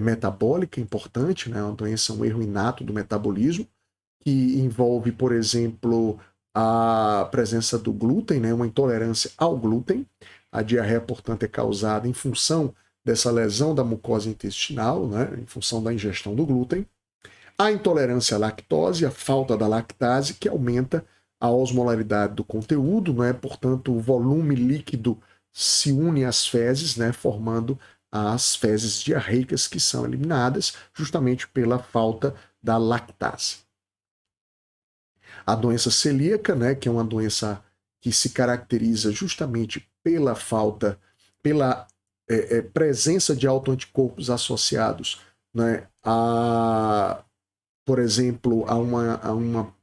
metabólica importante, né, uma doença, um erro inato do metabolismo, que envolve, por exemplo, a presença do glúten, né, uma intolerância ao glúten. A diarreia, portanto, é causada em função dessa lesão da mucosa intestinal, né, em função da ingestão do glúten. A intolerância à lactose, a falta da lactase, que aumenta a osmolaridade do conteúdo, né, portanto, o volume líquido se une às fezes, né, formando as fezes diarreicas que são eliminadas justamente pela falta da lactase. A doença celíaca, né, que é uma doença que se caracteriza justamente pela falta, pela presença de autoanticorpos associados, né, por exemplo, a uma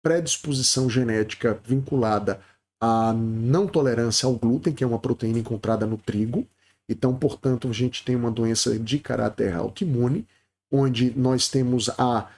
predisposição genética vinculada à não tolerância ao glúten, que é uma proteína encontrada no trigo. Então, portanto, a gente tem uma doença de caráter autoimune, onde nós temos a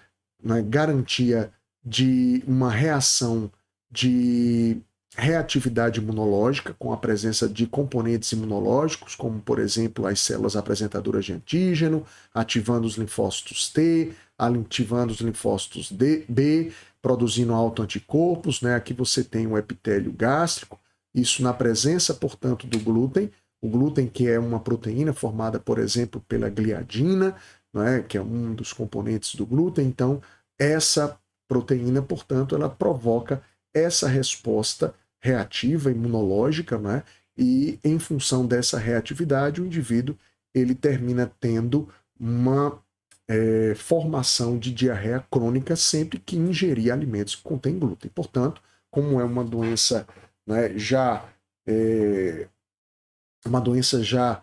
garantia de uma reação de reatividade imunológica com a presença de componentes imunológicos, como, por exemplo, as células apresentadoras de antígeno, ativando os linfócitos T, ativando os linfócitos B, produzindo autoanticorpos, né? Aqui você tem o epitélio gástrico, isso na presença, portanto, do glúten. O glúten, que é uma proteína formada, por exemplo, pela gliadina, né? Que é um dos componentes do glúten. Então, essa proteína, portanto, ela provoca essa resposta reativa imunológica, né? E em função dessa reatividade, o indivíduo ele termina tendo uma formação de diarreia crônica sempre que ingerir alimentos que contêm glúten. Portanto, como é uma doença, né, uma doença já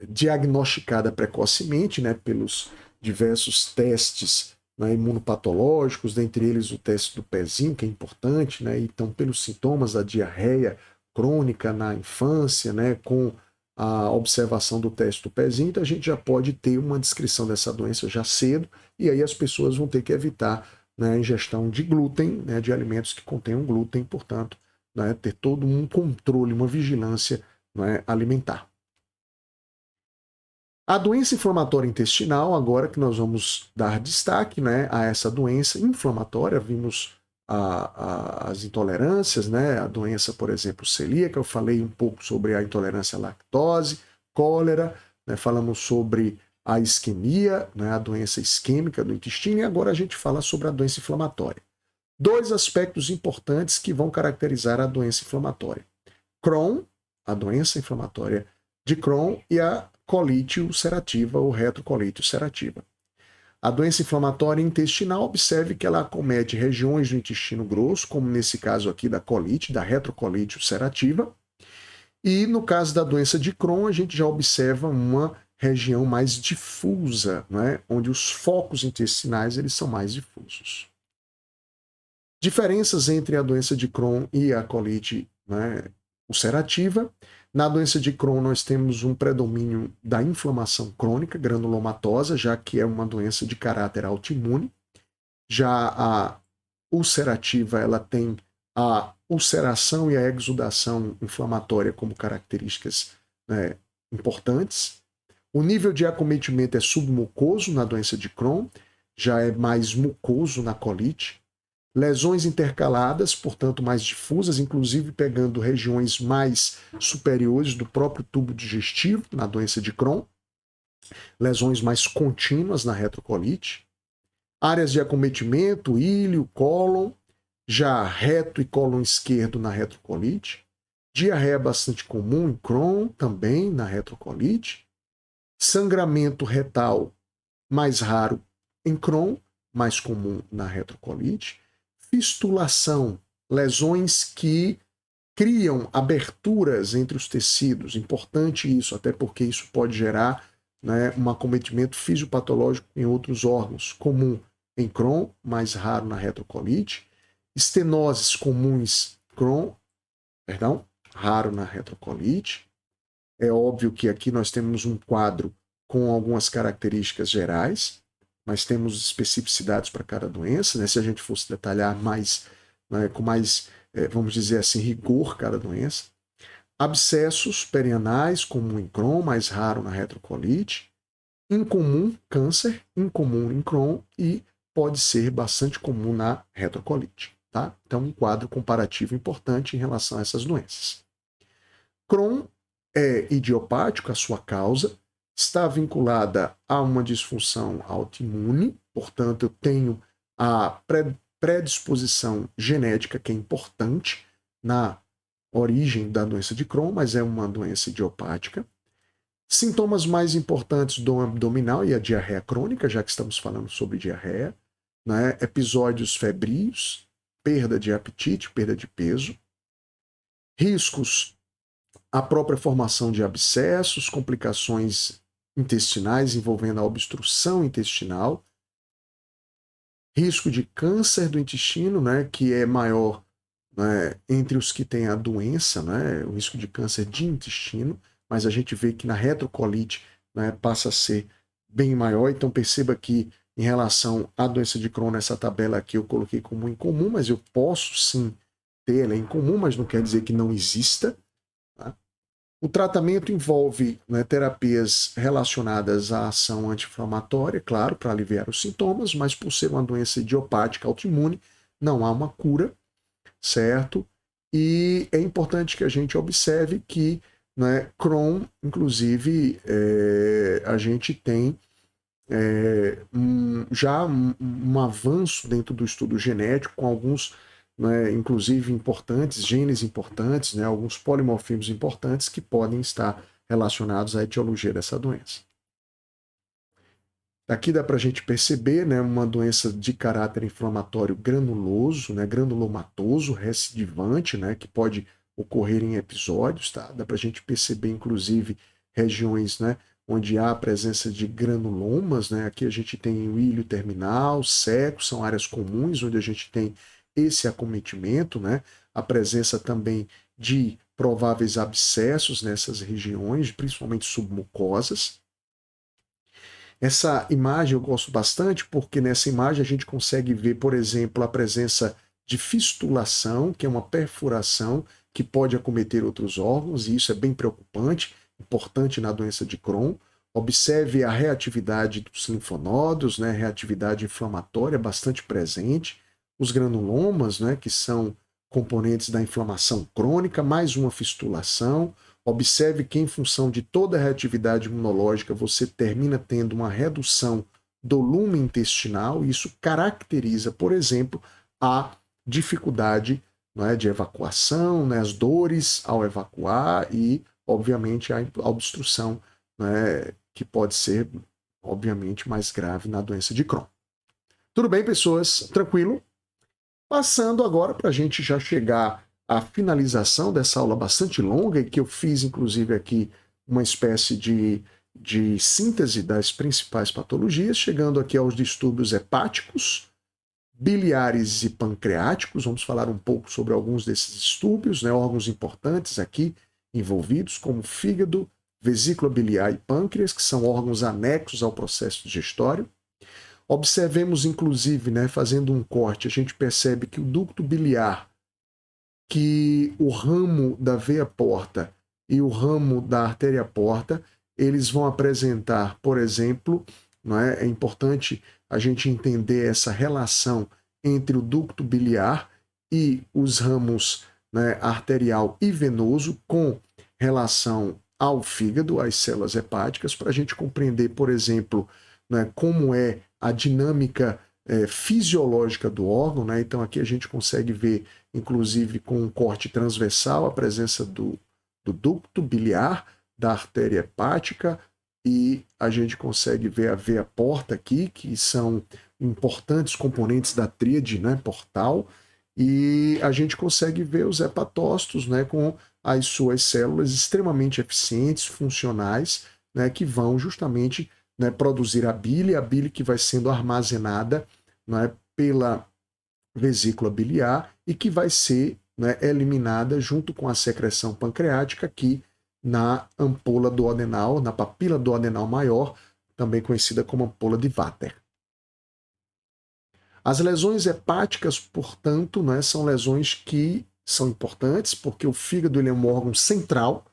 diagnosticada precocemente, né, pelos diversos testes, né, imunopatológicos, dentre eles o teste do pezinho, que é importante, né, então pelos sintomas da diarreia crônica na infância, né, com a observação do teste do pezinho, então a gente já pode ter uma descrição dessa doença já cedo, e aí as pessoas vão ter que evitar, né, a ingestão de glúten, né, de alimentos que contenham glúten, portanto, né, ter todo um controle, uma vigilância, né, alimentar. A doença inflamatória intestinal, agora que nós vamos dar destaque, né, a essa doença inflamatória, vimos as intolerâncias, né, a doença, por exemplo, celíaca, eu falei um pouco sobre a intolerância à lactose, cólera, né, falamos sobre a isquemia, né, a doença isquêmica do intestino, e agora a gente fala sobre a doença inflamatória. Dois aspectos importantes que vão caracterizar a doença inflamatória. Crohn, a doença inflamatória de Crohn, e a colite ulcerativa ou retrocolite ulcerativa. A doença inflamatória intestinal, observe que ela acomete regiões do intestino grosso, como nesse caso aqui da colite, da retrocolite ulcerativa. E no caso da doença de Crohn, a gente já observa uma região mais difusa, né, onde os focos intestinais eles são mais difusos. Diferenças entre a doença de Crohn e a colite, né, ulcerativa. Na doença de Crohn, nós temos um predomínio da inflamação crônica granulomatosa, já que é uma doença de caráter autoimune. Já a ulcerativa, ela tem a ulceração e a exudação inflamatória como características, né, importantes. O nível de acometimento é submucoso na doença de Crohn, já é mais mucoso na colite. Lesões intercaladas, portanto mais difusas, inclusive pegando regiões mais superiores do próprio tubo digestivo, na doença de Crohn. Lesões mais contínuas na retrocolite. Áreas de acometimento, íleo, cólon, já reto e cólon esquerdo na retrocolite. Diarreia bastante comum em Crohn, também na retrocolite. Sangramento retal, mais raro em Crohn, mais comum na retrocolite. Fistulação, lesões que criam aberturas entre os tecidos. Importante isso, até porque isso pode gerar, né, um acometimento fisiopatológico em outros órgãos, comum em Crohn, mais raro na retrocolite. Estenoses comuns Crohn, raro na retrocolite. É óbvio que aqui nós temos um quadro com algumas características gerais, mas temos especificidades para cada doença, né? Se a gente fosse detalhar mais, né, com mais, vamos dizer assim, rigor cada doença. Abscessos perianais, comum em Crohn, mais raro na retrocolite. Incomum, câncer, incomum em Crohn e pode ser bastante comum na retrocolite. Tá? Então, um quadro comparativo importante em relação a essas doenças. Crohn é idiopático, a sua causa, está vinculada a uma disfunção autoimune, portanto, eu tenho a predisposição genética, que é importante na origem da doença de Crohn, mas é uma doença idiopática. Sintomas mais importantes do abdominal e a diarreia crônica, já que estamos falando sobre diarreia, né? Episódios febrios, perda de apetite, perda de peso. Riscos, a própria formação de abscessos, complicações intestinais envolvendo a obstrução intestinal. Risco de câncer do intestino, né, que é maior, né, entre os que têm a doença, né, o risco de câncer de intestino, mas a gente vê que na retrocolite, né, passa a ser bem maior. Então perceba que em relação à doença de Crohn, essa tabela aqui eu coloquei como incomum, mas eu posso sim ter ela em comum, mas não quer dizer que não exista. Tá? O tratamento envolve, né, terapias relacionadas à ação anti-inflamatória, claro, para aliviar os sintomas, mas por ser uma doença idiopática autoimune, não há uma cura, certo? E é importante que a gente observe que, né, Crohn, inclusive, a gente tem já um avanço dentro do estudo genético, com alguns, né, inclusive importantes, genes importantes, né, alguns polimorfismos importantes que podem estar relacionados à etiologia dessa doença. Aqui dá para a gente perceber, né, uma doença de caráter inflamatório granuloso, né, granulomatoso, recidivante, né, que pode ocorrer em episódios. Tá? Dá para a gente perceber, inclusive, regiões, né, onde há a presença de granulomas. Né? Aqui a gente tem o ilho terminal, seco, são áreas comuns onde a gente tem esse acometimento, né? A presença também de prováveis abscessos nessas regiões, principalmente submucosas. Essa imagem eu gosto bastante porque nessa imagem a gente consegue ver, por exemplo, a presença de fistulação, que é uma perfuração que pode acometer outros órgãos, e isso é bem preocupante, importante na doença de Crohn. Observe a reatividade dos linfonodos, né, reatividade inflamatória bastante presente. Os granulomas, né, que são componentes da inflamação crônica, mais uma fistulação. Observe que, em função de toda a reatividade imunológica, você termina tendo uma redução do lume intestinal, e isso caracteriza, por exemplo, a dificuldade, não é, de evacuação, né, as dores ao evacuar e, obviamente, a obstrução, né, que pode ser, obviamente, mais grave na doença de Crohn. Tudo bem, pessoas? Tranquilo? Passando agora para a gente já chegar à finalização dessa aula bastante longa, e que eu fiz, inclusive, aqui uma espécie de síntese das principais patologias, chegando aqui aos distúrbios hepáticos, biliares e pancreáticos. Vamos falar um pouco sobre alguns desses distúrbios, né, órgãos importantes aqui envolvidos, como fígado, vesícula biliar e pâncreas, que são órgãos anexos ao processo digestório. Observemos, inclusive, né, fazendo um corte, a gente percebe que o ducto biliar, que o ramo da veia porta e o ramo da artéria porta, eles vão apresentar, por exemplo, não é importante a gente entender essa relação entre o ducto biliar e os ramos, né, arterial e venoso, com relação ao fígado, às células hepáticas, para a gente compreender, por exemplo, né, como é a dinâmica fisiológica do órgão. Né? Então aqui a gente consegue ver, inclusive com um corte transversal, a presença do ducto biliar, da artéria hepática, e a gente consegue ver a veia porta aqui, que são importantes componentes da tríade, né, portal, e a gente consegue ver os hepatócitos, né, com as suas células extremamente eficientes, funcionais, né, que vão justamente, né, produzir a bile que vai sendo armazenada, né, pela vesícula biliar e que vai ser, né, eliminada junto com a secreção pancreática, que na ampola duodenal, na papila duodenal maior, também conhecida como ampola de Vater. As lesões hepáticas, portanto, né, são lesões que são importantes, porque o fígado ele é um órgão central,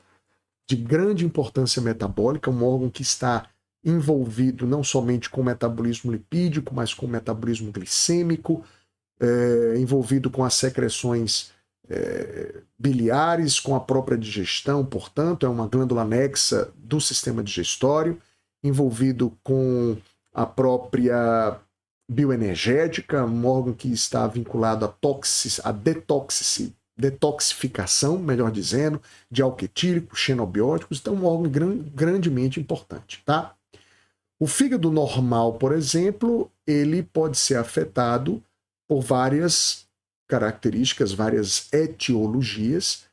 de grande importância metabólica, um órgão que está envolvido não somente com o metabolismo lipídico, mas com o metabolismo glicêmico, envolvido com as secreções biliares, com a própria digestão, portanto, é uma glândula anexa do sistema digestório, envolvido com a própria bioenergética, um órgão que está vinculado à detoxificação, melhor dizendo, de álcool etílico, xenobióticos, então um órgão grandemente importante, tá? O fígado normal, por exemplo, ele pode ser afetado por várias características, várias etiologias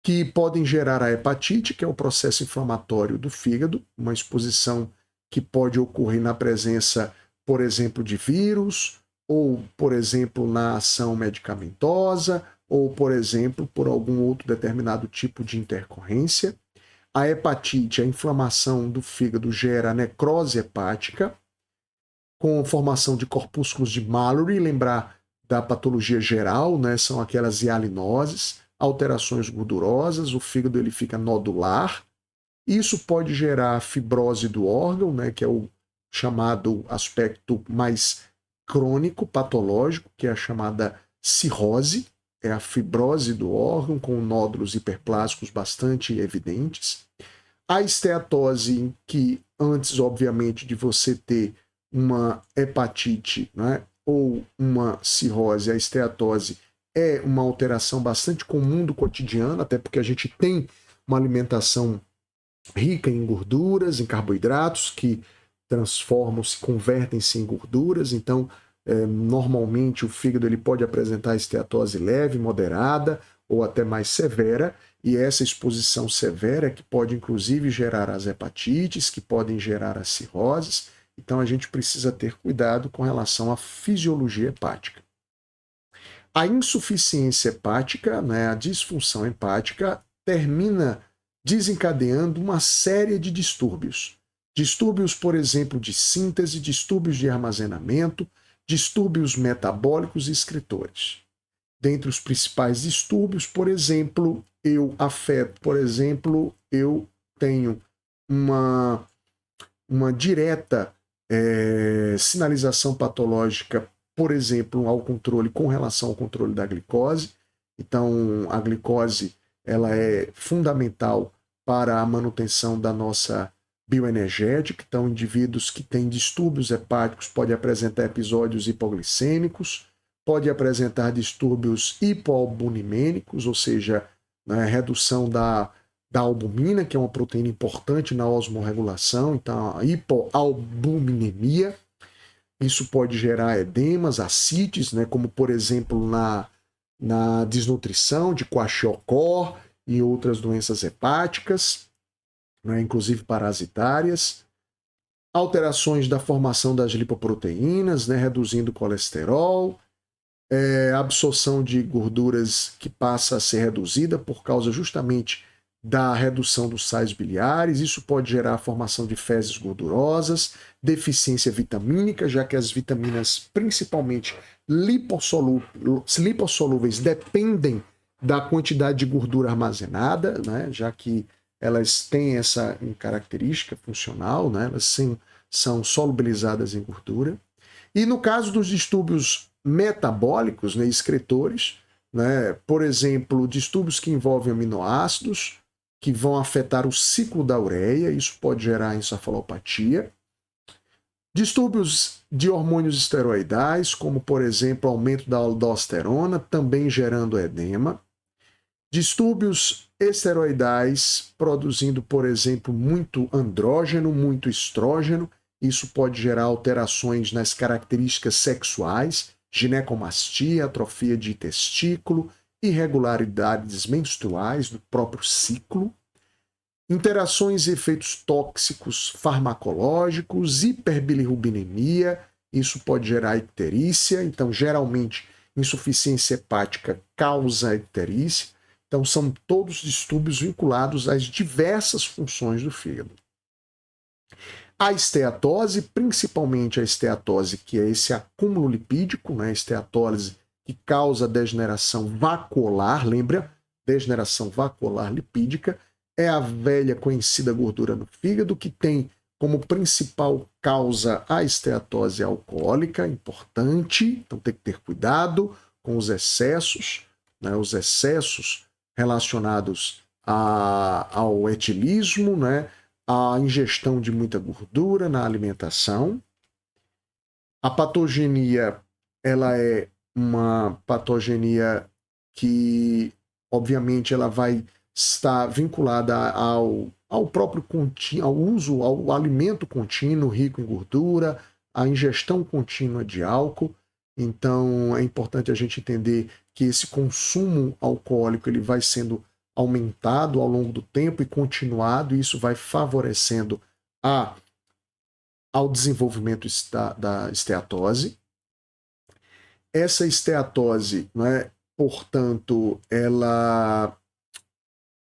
que podem gerar a hepatite, que é o processo inflamatório do fígado, uma exposição que pode ocorrer na presença, por exemplo, de vírus, ou, por exemplo, na ação medicamentosa, ou, por exemplo, por algum outro determinado tipo de intercorrência. A hepatite, a inflamação do fígado gera necrose hepática, com formação de corpúsculos de Mallory, lembrar da patologia geral, né? São aquelas hialinoses, alterações gordurosas, o fígado ele fica nodular. Isso pode gerar fibrose do órgão, né? Que é o chamado aspecto mais crônico, patológico, que é a chamada cirrose, é a fibrose do órgão, com nódulos hiperplásicos bastante evidentes. A esteatose, que antes, obviamente, de você ter uma hepatite, né, ou uma cirrose, a esteatose é uma alteração bastante comum do cotidiano, até porque a gente tem uma alimentação rica em gorduras, em carboidratos, que transformam-se, convertem-se em gorduras, então normalmente o fígado ele pode apresentar esteatose leve, moderada ou até mais severa, e essa exposição severa é que pode inclusive gerar as hepatites, que podem gerar as cirroses, então a gente precisa ter cuidado com relação à fisiologia hepática. A insuficiência hepática, né, a disfunção hepática, termina desencadeando uma série de distúrbios. Distúrbios, por exemplo, de síntese, distúrbios de armazenamento, distúrbios metabólicos e excretores. Dentre os principais distúrbios, por exemplo, eu tenho uma direta sinalização patológica, por exemplo, ao controle com relação ao controle da glicose. Então, a glicose ela é fundamental para a manutenção da nossa bioenergética. Então, indivíduos que têm distúrbios hepáticos podem apresentar episódios hipoglicêmicos, pode apresentar distúrbios hipoalbuminêmicos, ou seja, né, redução da albumina, que é uma proteína importante na osmorregulação, então a hipoalbuminemia. Isso pode gerar edemas, ascites, né, como por exemplo na desnutrição de Kwashiorkor e outras doenças hepáticas, né, inclusive parasitárias. Alterações da formação das lipoproteínas, né, reduzindo o colesterol, absorção de gorduras que passa a ser reduzida por causa justamente da redução dos sais biliares. Isso pode gerar a formação de fezes gordurosas, deficiência vitamínica, já que as vitaminas, principalmente lipossolúveis, dependem da quantidade de gordura armazenada, né? Já que elas têm essa característica funcional, né? Elas são solubilizadas em gordura. E no caso dos distúrbios metabólicos, né, excretores, né, por exemplo, distúrbios que envolvem aminoácidos, que vão afetar o ciclo da ureia, isso pode gerar encefalopatia. Distúrbios de hormônios esteroidais, como por exemplo, aumento da aldosterona, também gerando edema. Distúrbios esteroidais produzindo, por exemplo, muito andrógeno, muito estrógeno, isso pode gerar alterações nas características sexuais, ginecomastia, atrofia de testículo, irregularidades menstruais do próprio ciclo, interações e efeitos tóxicos farmacológicos, hiperbilirrubinemia, isso pode gerar icterícia, então geralmente insuficiência hepática causa icterícia, Então, são todos distúrbios vinculados às diversas funções do fígado. A esteatose, principalmente a esteatose, que é esse acúmulo lipídico, né? A esteatose que causa degeneração vacuolar, lembra? Degeneração vacuolar lipídica, é a velha conhecida gordura no fígado, que tem como principal causa a esteatose alcoólica, importante, então tem que ter cuidado com os excessos, né? Os excessos relacionados ao etilismo, né? A ingestão de muita gordura na alimentação. A patogenia, ela é uma patogenia que, obviamente, ela vai estar vinculada ao próprio ao uso, ao alimento contínuo, rico em gordura, à ingestão contínua de álcool. Então, é importante a gente entender que esse consumo alcoólico ele vai sendo aumentado ao longo do tempo e continuado, e isso vai favorecendo ao desenvolvimento da esteatose. Essa esteatose, né, portanto, ela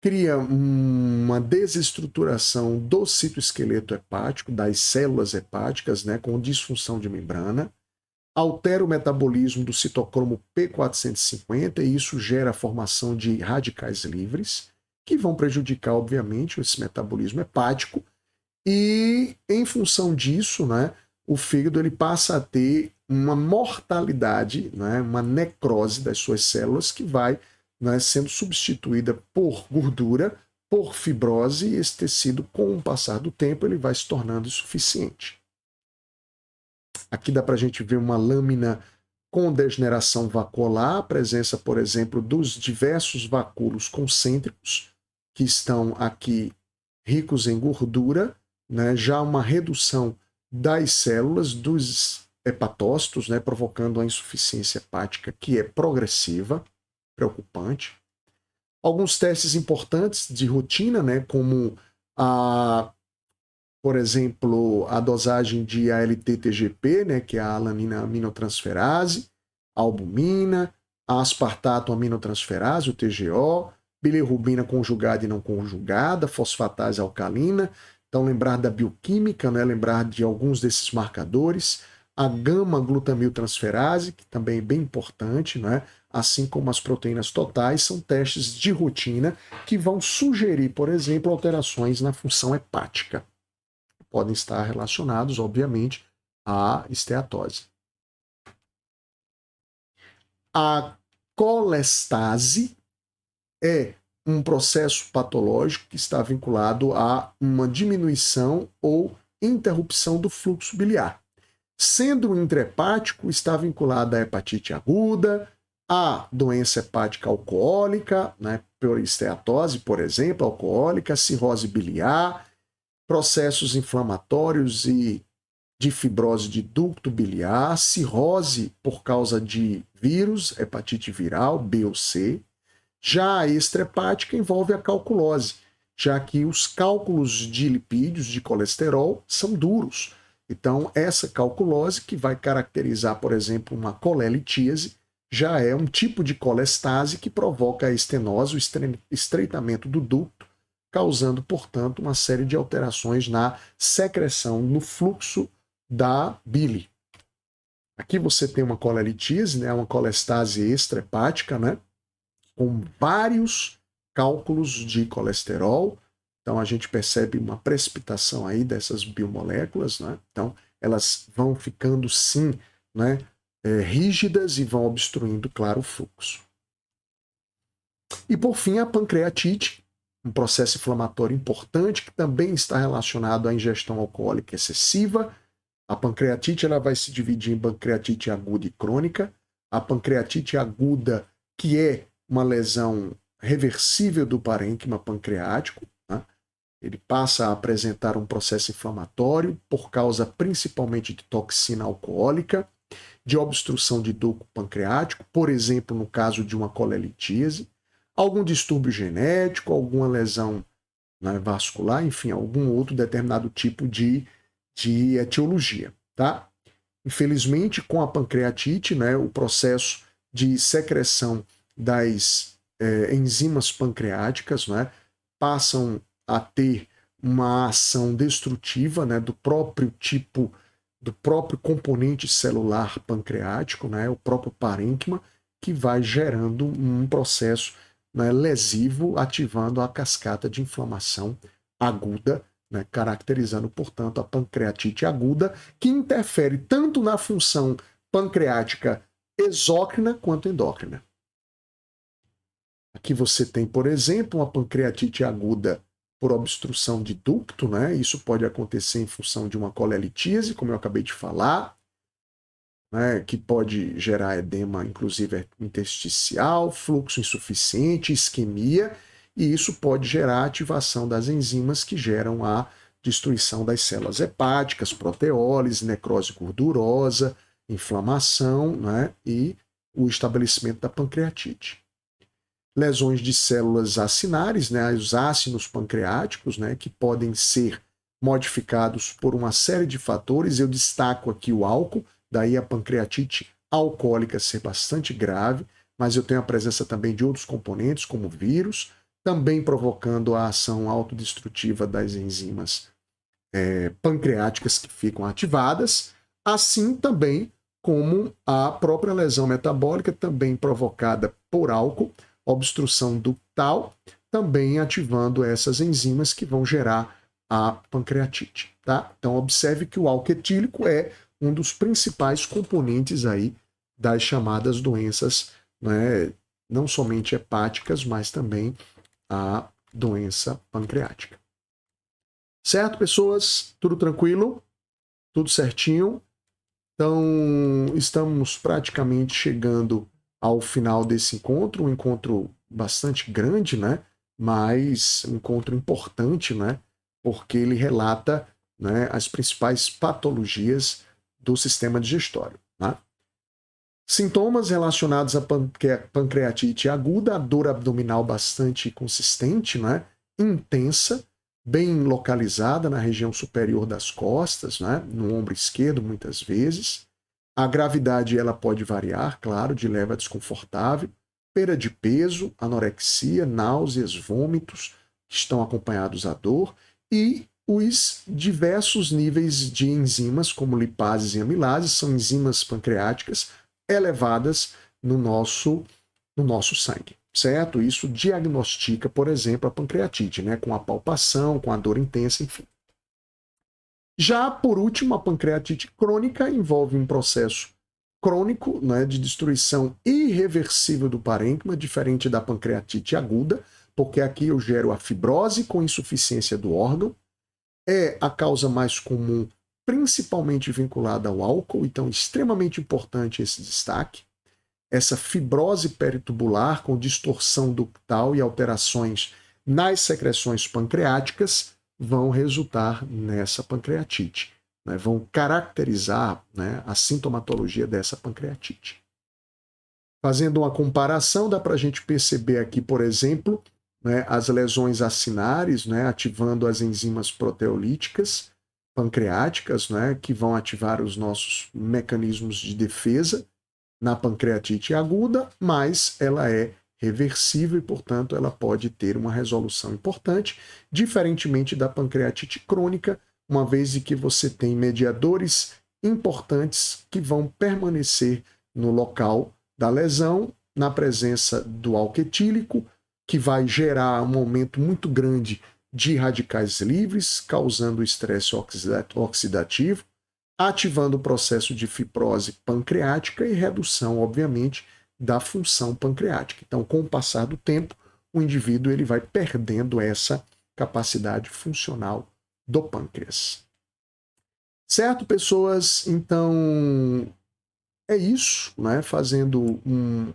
cria uma desestruturação do citoesqueleto hepático, das células hepáticas, né, com disfunção de membrana, altera o metabolismo do citocromo P450 e isso gera a formação de radicais livres, que vão prejudicar, obviamente, esse metabolismo hepático. E, em função disso, né, o fígado ele passa a ter uma mortalidade, né, uma necrose das suas células que vai, né, sendo substituída por gordura, por fibrose, e esse tecido, com o passar do tempo, ele vai se tornando insuficiente. Aqui dá para a gente ver uma lâmina com degeneração vacuolar, a presença, por exemplo, dos diversos vacúolos concêntricos, que estão aqui ricos em gordura, né? Já uma redução das células, dos hepatócitos, né? Provocando a insuficiência hepática, que é progressiva, preocupante. Alguns testes importantes de rotina, né? Como por exemplo, a dosagem de ALT-TGP, né, que é a alanina aminotransferase, a albumina, a aspartato aminotransferase, o TGO, bilirrubina conjugada e não conjugada, fosfatase alcalina. Então, lembrar da bioquímica, né, lembrar de alguns desses marcadores. A gama-glutamiltransferase, que também é bem importante, né, assim como as proteínas totais, são testes de rotina que vão sugerir, por exemplo, alterações na função hepática. Podem estar relacionados, obviamente, à esteatose. A colestase é um processo patológico que está vinculado a uma diminuição ou interrupção do fluxo biliar. Sendo intrahepático, está vinculado à hepatite aguda, à doença hepática alcoólica, né, por esteatose, por exemplo, alcoólica, cirrose biliar, processos inflamatórios e de fibrose de ducto biliar, cirrose por causa de vírus, hepatite viral, B ou C. Já a extrahepática envolve a calculose, já que os cálculos de lipídios, de colesterol, são duros. Então, essa calculose, que vai caracterizar, por exemplo, uma colelitíase, já é um tipo de colestase que provoca a estenose, o estreitamento do ducto, causando, portanto, uma série de alterações na secreção, no fluxo da bile. Aqui você tem uma colelitíase, né, uma colestase extrahepática, né, com vários cálculos de colesterol. Então a gente percebe uma precipitação aí dessas biomoléculas, né? Então elas vão ficando sim, né, rígidas e vão obstruindo, claro, o fluxo. E por fim a pancreatite, um processo inflamatório importante que também está relacionado à ingestão alcoólica excessiva. A pancreatite ela vai se dividir em pancreatite aguda e crônica. A pancreatite aguda, que é uma lesão reversível do parênquima pancreático, né? Ele passa a apresentar um processo inflamatório por causa principalmente de toxina alcoólica, de obstrução de ducto pancreático, por exemplo, no caso de uma colelitíase, algum distúrbio genético, alguma lesão, né, vascular, enfim, algum outro determinado tipo de etiologia, tá? Infelizmente, com a pancreatite, né, o processo de secreção das enzimas pancreáticas, né, passam a ter uma ação destrutiva, né, do próprio componente celular pancreático, né, o próprio parênquima, que vai gerando um processo, né, lesivo, ativando a cascata de inflamação aguda, né, caracterizando, portanto, a pancreatite aguda, que interfere tanto na função pancreática exócrina quanto endócrina. Aqui você tem, por exemplo, uma pancreatite aguda por obstrução de ducto, né? Isso pode acontecer em função de uma colelitíase, como eu acabei de falar, né? Que pode gerar edema, inclusive intersticial, fluxo insuficiente, isquemia, e isso pode gerar ativação das enzimas que geram a destruição das células hepáticas, proteólise, necrose gordurosa, inflamação, né? E o estabelecimento da pancreatite. Lesões de células acinares, né, os ácinos pancreáticos, né, que podem ser modificados por uma série de fatores. Eu destaco aqui o álcool, daí a pancreatite alcoólica ser bastante grave, mas eu tenho a presença também de outros componentes, como vírus, também provocando a ação autodestrutiva das enzimas pancreáticas que ficam ativadas, assim também como a própria lesão metabólica, também provocada por álcool, obstrução ductal, também ativando essas enzimas que vão gerar a pancreatite. Tá? Então observe que o álcool etílico é um dos principais componentes aí das chamadas doenças, né, não somente hepáticas, mas também a doença pancreática. Certo, pessoas? Tudo tranquilo? Tudo certinho? Então, estamos praticamente chegando ao final desse encontro, um encontro bastante grande, né? Mas um encontro importante, né? Porque ele relata, né, as principais patologias do sistema digestório. Né? Sintomas relacionados à pancreatite aguda, a dor abdominal bastante consistente, né? Intensa, bem localizada na região superior das costas, né? No ombro esquerdo, muitas vezes. A gravidade ela pode variar, claro, de leve a desconfortável, perda de peso, anorexia, náuseas, vômitos, que estão acompanhados da dor, e os diversos níveis de enzimas, como lipases e amilases, são enzimas pancreáticas elevadas no nosso sangue, certo? Isso diagnostica, por exemplo, a pancreatite, né? Com a palpação, com a dor intensa, enfim. Já, por último, a pancreatite crônica envolve um processo crônico, né, de destruição irreversível do parênquima, diferente da pancreatite aguda, porque aqui eu gero a fibrose com insuficiência do órgão. É a causa mais comum, principalmente vinculada ao álcool, então extremamente importante esse destaque. Essa fibrose peritubular com distorção ductal e alterações nas secreções pancreáticas vão resultar nessa pancreatite, né? Vão caracterizar, né, a sintomatologia dessa pancreatite. Fazendo uma comparação, dá para a gente perceber aqui, por exemplo, né, as lesões acinares, né, ativando as enzimas proteolíticas pancreáticas, né, que vão ativar os nossos mecanismos de defesa na pancreatite aguda, mas ela é reversível e, portanto, ela pode ter uma resolução importante, diferentemente da pancreatite crônica, uma vez que você tem mediadores importantes que vão permanecer no local da lesão, na presença do álcool etílico, que vai gerar um aumento muito grande de radicais livres, causando estresse oxidativo, ativando o processo de fibrose pancreática e redução, obviamente, da função pancreática. Então, com o passar do tempo, o indivíduo ele vai perdendo essa capacidade funcional do pâncreas. Certo, pessoas? Então, é isso, né? Fazendo um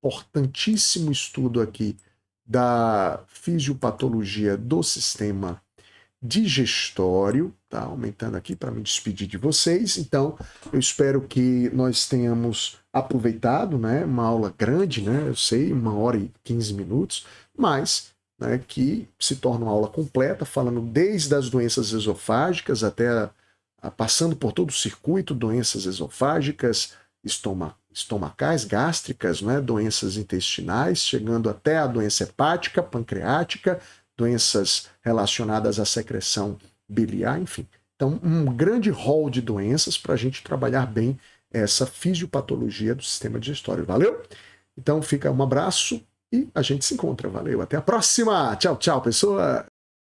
importantíssimo estudo aqui da fisiopatologia do sistema digestório, tá? Aumentando aqui para me despedir de vocês. Então, eu espero que nós tenhamos aproveitado, né? Uma aula grande, né? Eu sei, 1h15, mas, né, que se torna uma aula completa, falando desde as doenças esofágicas até passando por todo o circuito, doenças esofágicas, estomacais, gástricas, não é? Doenças intestinais, chegando até a doença hepática, pancreática, doenças relacionadas à secreção biliar, enfim. Então, um grande rol de doenças para a gente trabalhar bem essa fisiopatologia do sistema digestório. Valeu? Então, fica um abraço e a gente se encontra. Valeu, até a próxima! Tchau, tchau, pessoa!